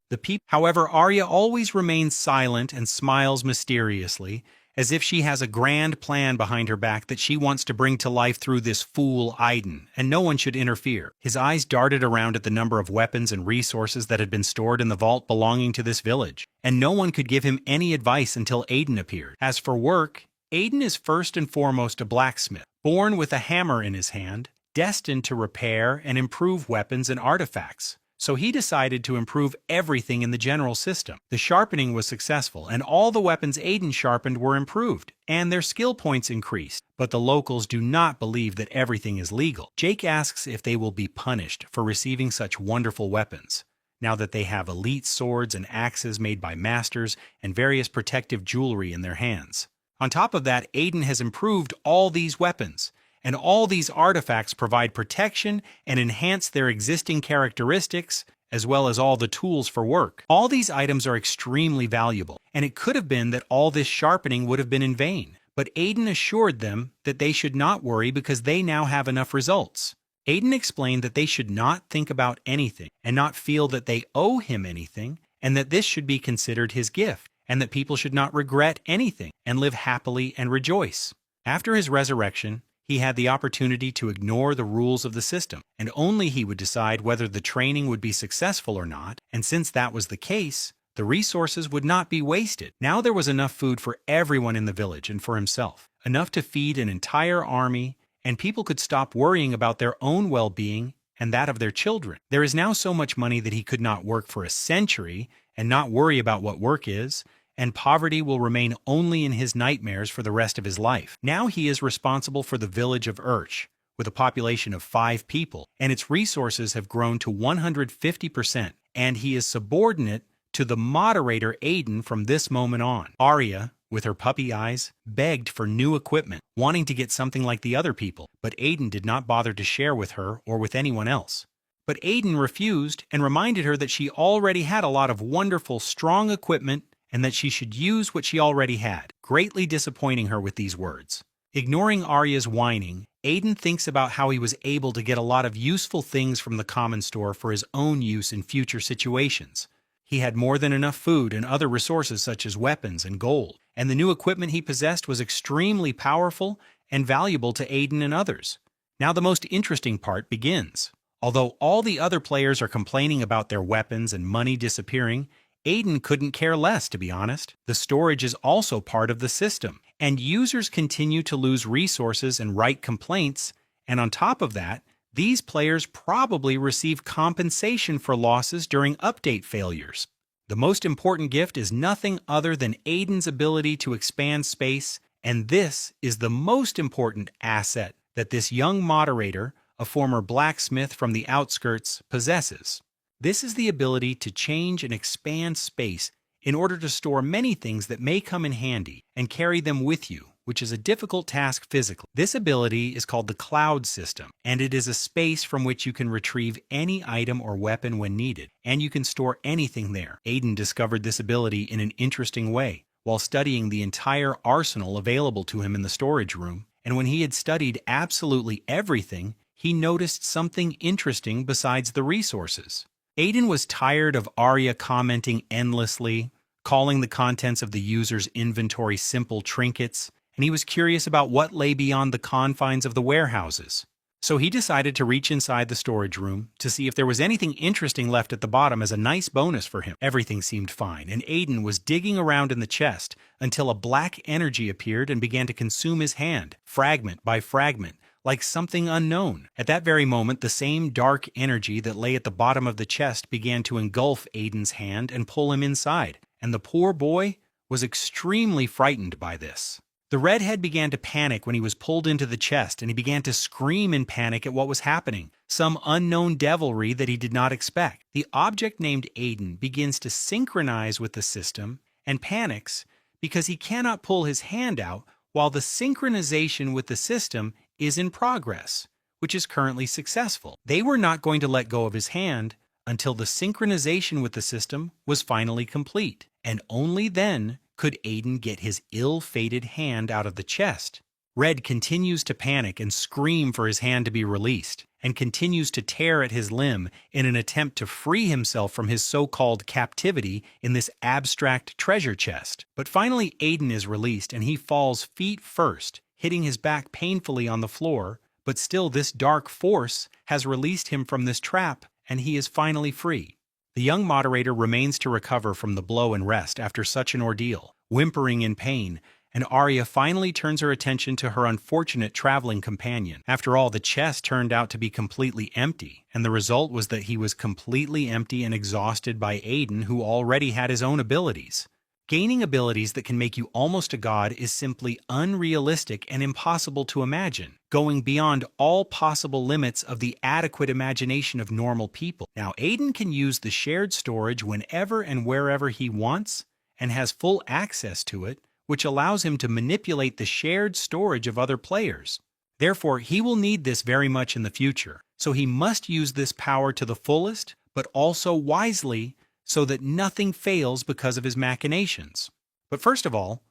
However, Arya always remains silent and smiles mysteriously, as if she has a grand plan behind her back that she wants to bring to life through this fool Aiden, and no one should interfere. His eyes darted around at the number of weapons and resources that had been stored in the vault belonging to this village, and no one could give him any advice until Aiden appeared. As for work, Aiden is first and foremost a blacksmith, born with a hammer in his hand, destined to repair and improve weapons and artifacts. So he decided to improve everything in the general system. The sharpening was successful, and all the weapons Aiden sharpened were improved, and their skill points increased. But the locals do not believe that everything is legal. Jake asks if they will be punished for receiving such wonderful weapons, now that they have elite swords and axes made by masters and various protective jewelry in their hands. On top of that, Aiden has improved all these weapons, and all these artifacts provide protection and enhance their existing characteristics, as well as all the tools for work. All these items are extremely valuable, and it could have been that all this sharpening would have been in vain. But Aiden assured them that they should not worry because they now have enough results. Aiden explained that they should not think about anything and not feel that they owe him anything, and that this should be considered his gift, and that people should not regret anything and live happily and rejoice. After his resurrection, he had the opportunity to ignore the rules of the system, and only he would decide whether the training would be successful or not, and since that was the case, the resources would not be wasted. Now there was enough food for everyone in the village and for himself, enough to feed an entire army, and people could stop worrying about their own well-being and that of their children. There is now so much money that he could not work for a century and not worry about what work is, and poverty will remain only in his nightmares for the rest of his life. Now he is responsible for the village of Urch, with a population of 5 people, and its resources have grown to 150%, and he is subordinate to the moderator Aiden from this moment on. Arya, with her puppy eyes, begged for new equipment, wanting to get something like the other people, but Aiden did not bother to share with her or with anyone else. But Aiden refused and reminded her that she already had a lot of wonderful, strong equipment and that she should use what she already had, greatly disappointing her with these words. Ignoring Arya's whining, Aiden thinks about how he was able to get a lot of useful things from the common store for his own use in future situations. He had more than enough food and other resources such as weapons and gold, and the new equipment he possessed was extremely powerful and valuable to Aiden and others. Now the most interesting part begins. Although all the other players are complaining about their weapons and money disappearing, Aiden couldn't care less, to be honest. The storage is also part of the system, and users continue to lose resources and write complaints, and on top of that, these players probably receive compensation for losses during update failures. The most important gift is nothing other than Aiden's ability to expand space, and this is the most important asset that this young moderator, a former blacksmith from the outskirts, possesses. This is the ability to change and expand space in order to store many things that may come in handy and carry them with you, which is a difficult task physically. This ability is called the cloud system, and it is a space from which you can retrieve any item or weapon when needed, and you can store anything there. Aiden discovered this ability in an interesting way while studying the entire arsenal available to him in the storage room, and when he had studied absolutely everything, he noticed something interesting besides the resources. Aiden was tired of Arya commenting endlessly, calling the contents of the user's inventory simple trinkets, and he was curious about what lay beyond the confines of the warehouses. So he decided to reach inside the storage room to see if there was anything interesting left at the bottom as a nice bonus for him. Everything seemed fine, and Aiden was digging around in the chest until a black energy appeared and began to consume his hand, fragment by fragment, like something unknown. At that very moment, the same dark energy that lay at the bottom of the chest began to engulf Aiden's hand and pull him inside, and the poor boy was extremely frightened by this. The redhead began to panic when he was pulled into the chest, and he began to scream in panic at what was happening, some unknown devilry that he did not expect. The object named Aiden begins to synchronize with the system and panics because he cannot pull his hand out while the synchronization with the system is in progress, which is currently successful. They were not going to let go of his hand until the synchronization with the system was finally complete, and only then could Aiden get his ill-fated hand out of the chest. Red continues to panic and scream for his hand to be released, and continues to tear at his limb in an attempt to free himself from his so-called captivity in this abstract treasure chest. But finally Aiden is released and he falls feet first, hitting his back painfully on the floor, but still this dark force has released him from this trap and he is finally free. The young moderator remains to recover from the blow and rest after such an ordeal, whimpering in pain and Arya finally turns her attention to her unfortunate traveling companion. After all, the chest turned out to be completely empty, and the result was that he was completely empty and exhausted by Aiden, who already had his own abilities. Gaining abilities that can make you almost a god is simply unrealistic and impossible to imagine, going beyond all possible limits of the adequate imagination of normal people. Now, Aiden can use the shared storage whenever and wherever he wants, and has full access to it, which allows him to manipulate the shared storage of other players. Therefore, he will need this very much in the future, so he must use this power to the fullest, but also wisely, so that nothing fails because of his machinations. But first of all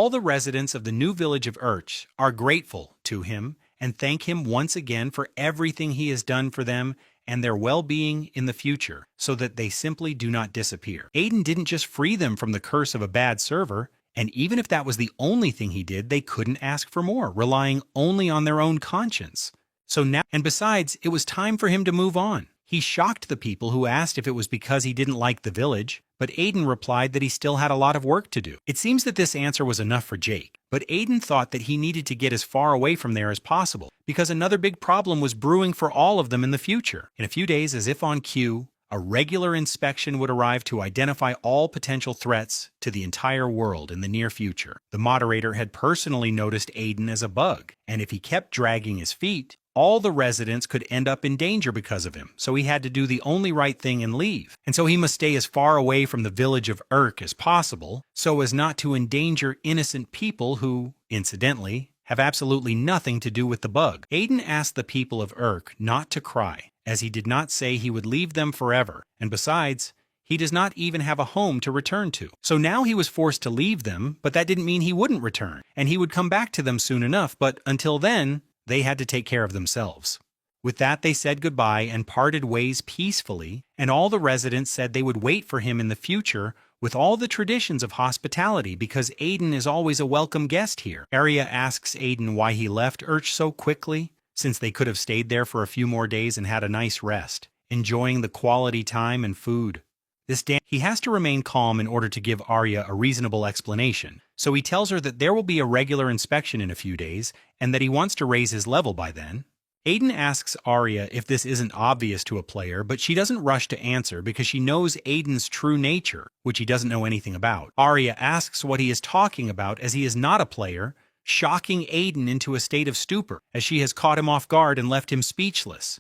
the residents of the new village of Urch are grateful to him and thank him once again for everything he has done for them and their well-being in the future, so that they simply do not disappear. Aiden didn't just free them from the curse of a bad server, and even if that was the only thing he did, they couldn't ask for more, relying only on their own conscience. So now, and besides, it was time for him to move on. He shocked the people who asked if it was because he didn't like the village, but Aiden replied that he still had a lot of work to do. It seems that this answer was enough for Jake, but Aiden thought that he needed to get as far away from there as possible, because another big problem was brewing for all of them in the future. In a few days, as if on cue, a regular inspection would arrive to identify all potential threats to the entire world in the near future. The moderator had personally noticed Aiden as a bug, and if he kept dragging his feet, all the residents could end up in danger because of him, so he had to do the only right thing and leave. And so he must stay as far away from the village of Urk as possible, so as not to endanger innocent people who, incidentally, have absolutely nothing to do with the bug. Aiden asked the people of Urk not to cry, as he did not say he would leave them forever, and besides, he does not even have a home to return to. So now he was forced to leave them, but that didn't mean he wouldn't return, and he would come back to them soon enough, but until then, they had to take care of themselves. With that, they said goodbye and parted ways peacefully, and all the residents said they would wait for him in the future with all the traditions of hospitality because Aiden is always a welcome guest here. Arya asks Aiden why he left Urch so quickly, since they could have stayed there for a few more days and had a nice rest, enjoying the quality time and food. He has to remain calm in order to give Arya a reasonable explanation, so he tells her that there will be a regular inspection in a few days and that he wants to raise his level by then. Aiden asks Arya if this isn't obvious to a player, but she doesn't rush to answer because she knows Aiden's true nature, which he doesn't know anything about. Arya asks what he is talking about as he is not a player, shocking Aiden into a state of stupor as she has caught him off guard and left him speechless.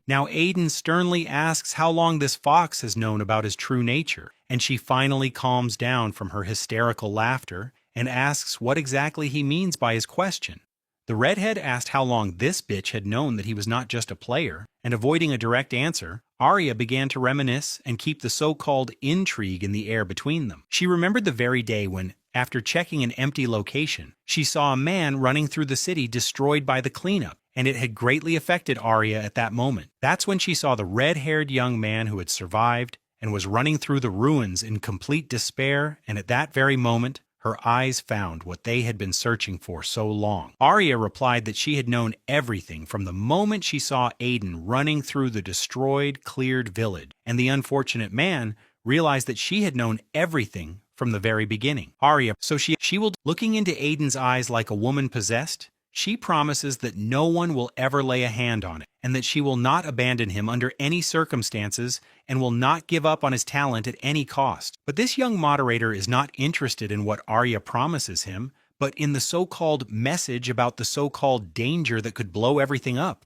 Now Aiden sternly asks how long this fox has known about his true nature, and she finally calms down from her hysterical laughter and asks what exactly he means by his question. The redhead asked how long this bitch had known that he was not just a player, and avoiding a direct answer, Arya began to reminisce and keep the so-called intrigue in the air between them. She remembered the very day when, after checking an empty location, she saw a man running through the city destroyed by the cleanup, and it had greatly affected Arya at that moment. That's when she saw the red-haired young man who had survived and was running through the ruins in complete despair, and at that very moment, her eyes found what they had been searching for so long. Arya replied that she had known everything from the moment she saw Aiden running through the destroyed, cleared village, and the unfortunate man realized that she had known everything from the very beginning. Arya, so she will, looking into Aiden's eyes like a woman possessed, she promises that no one will ever lay a hand on it, and that she will not abandon him under any circumstances and will not give up on his talent at any cost. But this young moderator is not interested in what Arya promises him, but in the so-called message about the so-called danger that could blow everything up.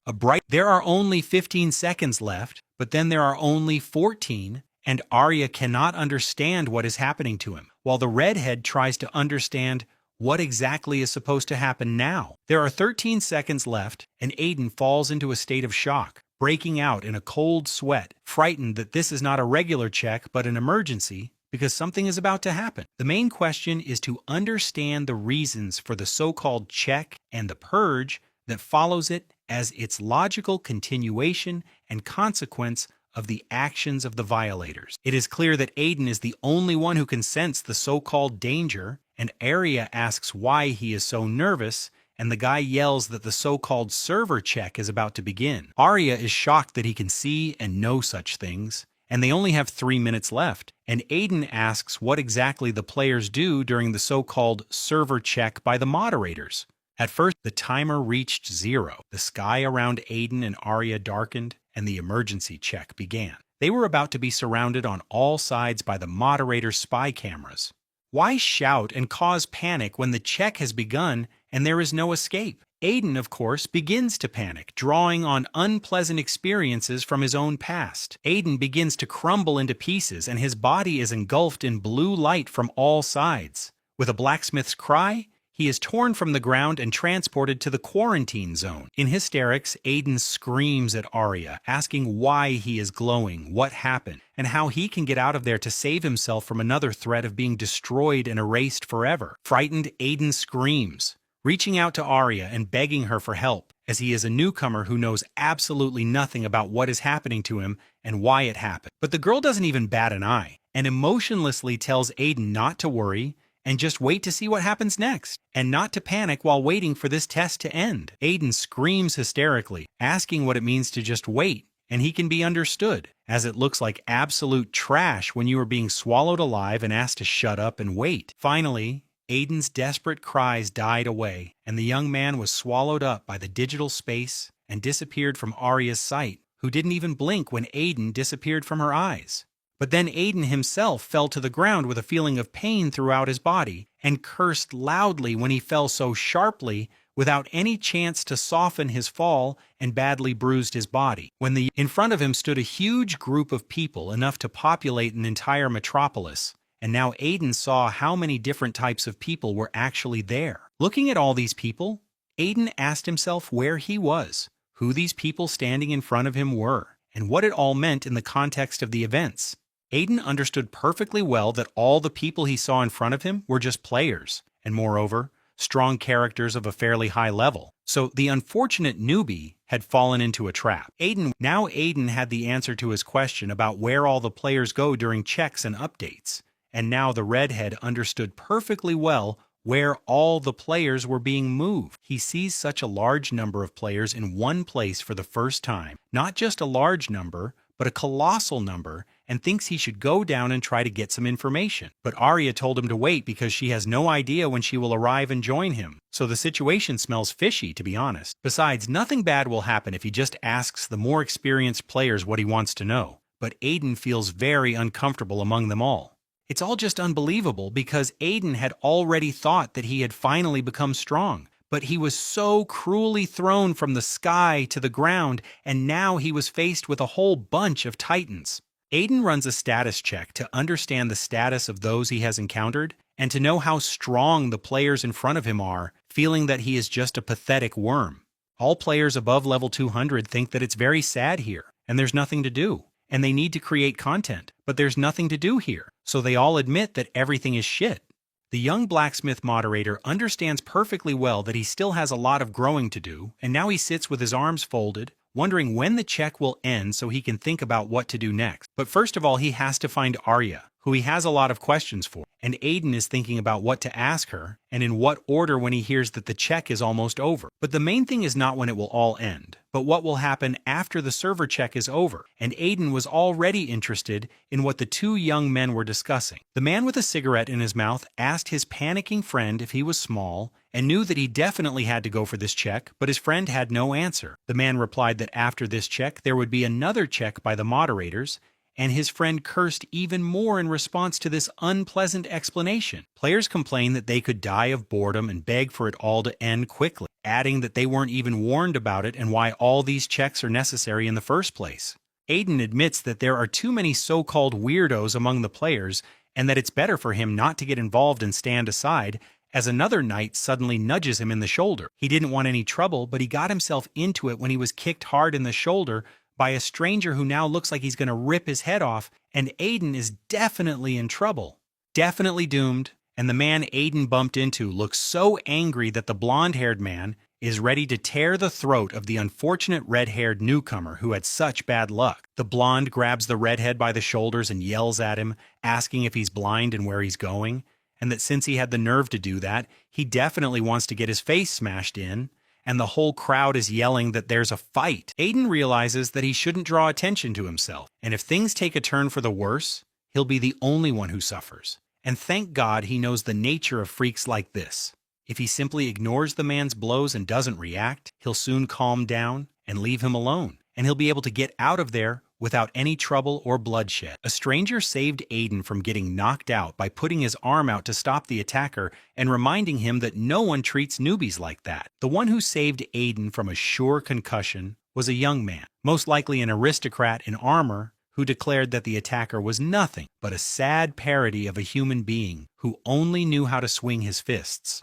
There are only 15 seconds left, but then there are only 14, and Arya cannot understand what is happening to him, while the redhead tries to understand what exactly is supposed to happen now. There are 13 seconds left, and Aiden falls into a state of shock, breaking out in a cold sweat, frightened that this is not a regular check but an emergency because something is about to happen. The main question is to understand the reasons for the so-called check and the purge that follows it as its logical continuation and consequence of the actions of the violators. It is clear that Aiden is the only one who can sense the so-called danger, and Arya asks why he is so nervous, and the guy yells that the so-called server check is about to begin. Arya is shocked that he can see and know such things, and they only have 3 minutes left. And Aiden asks what exactly the players do during the so-called server check by the moderators. At first, the timer reached 0. The sky around Aiden and Arya darkened, and the emergency check began. They were about to be surrounded on all sides by the moderator's spy cameras. Why shout and cause panic when the check has begun and there is no escape? Aiden, of course, begins to panic, drawing on unpleasant experiences from his own past. Aiden begins to crumble into pieces, and his body is engulfed in blue light from all sides. With a blacksmith's cry, he is torn from the ground and transported to the quarantine zone. In hysterics, Aiden screams at Arya, asking why he is glowing, what happened, and how he can get out of there to save himself from another threat of being destroyed and erased forever. Frightened, Aiden screams, reaching out to Arya and begging her for help, as he is a newcomer who knows absolutely nothing about what is happening to him and why it happened. But the girl doesn't even bat an eye, and emotionlessly tells Aiden not to worry, and just wait to see what happens next, and not to panic while waiting for this test to end. Aiden screams hysterically, asking what it means to just wait, and he can be understood, as it looks like absolute trash when you are being swallowed alive and asked to shut up and wait. Finally, Aiden's desperate cries died away, and the young man was swallowed up by the digital space and disappeared from Arya's sight, who didn't even blink when Aiden disappeared from her eyes. But then Aiden himself fell to the ground with a feeling of pain throughout his body and cursed loudly when he fell so sharply without any chance to soften his fall and badly bruised his body. In front of him stood a huge group of people, enough to populate an entire metropolis, and now Aiden saw how many different types of people were actually there. Looking at all these people, Aiden asked himself where he was, who these people standing in front of him were, and what it all meant in the context of the events. Aiden understood perfectly well that all the people he saw in front of him were just players, and moreover, strong characters of a fairly high level. So the unfortunate newbie had fallen into a trap. Now Aiden had the answer to his question about where all the players go during checks and updates, and now the redhead understood perfectly well where all the players were being moved. He sees such a large number of players in one place for the first time, not just a large number, but a colossal number, and thinks he should go down and try to get some information. But Arya told him to wait because she has no idea when she will arrive and join him. So the situation smells fishy, to be honest. Besides, nothing bad will happen if he just asks the more experienced players what he wants to know. But Aiden feels very uncomfortable among them all. It's all just unbelievable because Aiden had already thought that he had finally become strong. But he was so cruelly thrown from the sky to the ground, and now he was faced with a whole bunch of titans. Aiden runs a status check to understand the status of those he has encountered, and to know how strong the players in front of him are, feeling that he is just a pathetic worm. All players above level 200 think that it's very sad here, and there's nothing to do, and they need to create content, but there's nothing to do here, so they all admit that everything is shit. The young blacksmith moderator understands perfectly well that he still has a lot of growing to do, and now he sits with his arms folded, wondering when the check will end so he can think about what to do next. But first of all, he has to find Arya, who he has a lot of questions for, and Aiden is thinking about what to ask her, and in what order when he hears that the check is almost over. But the main thing is not when it will all end, but what will happen after the server check is over, and Aiden was already interested in what the two young men were discussing. The man with a cigarette in his mouth asked his panicking friend if he was small, and knew that he definitely had to go for this check, but his friend had no answer. The man replied that after this check there would be another check by the moderators, and his friend cursed even more in response to this unpleasant explanation. Players complained that they could die of boredom and beg for it all to end quickly, adding that they weren't even warned about it and why all these checks are necessary in the first place. Aiden admits that there are too many so-called weirdos among the players, and that it's better for him not to get involved and stand aside, as another knight suddenly nudges him in the shoulder. He didn't want any trouble, but he got himself into it when he was kicked hard in the shoulder by a stranger who now looks like he's going to rip his head off, and Aiden is definitely in trouble. Definitely doomed, and the man Aiden bumped into looks so angry that the blonde-haired man is ready to tear the throat of the unfortunate red-haired newcomer who had such bad luck. The blonde grabs the redhead by the shoulders and yells at him, asking if he's blind and where he's going, and that since he had the nerve to do that, he definitely wants to get his face smashed in, and the whole crowd is yelling that there's a fight. Aiden realizes that he shouldn't draw attention to himself, and if things take a turn for the worse, he'll be the only one who suffers. And thank God he knows the nature of freaks like this. If he simply ignores the man's blows and doesn't react, he'll soon calm down and leave him alone, and he'll be able to get out of there without any trouble or bloodshed. A stranger saved Aiden from getting knocked out by putting his arm out to stop the attacker and reminding him that no one treats newbies like that. The one who saved Aiden from a sure concussion was a young man, most likely an aristocrat in armor, who declared that the attacker was nothing but a sad parody of a human being who only knew how to swing his fists.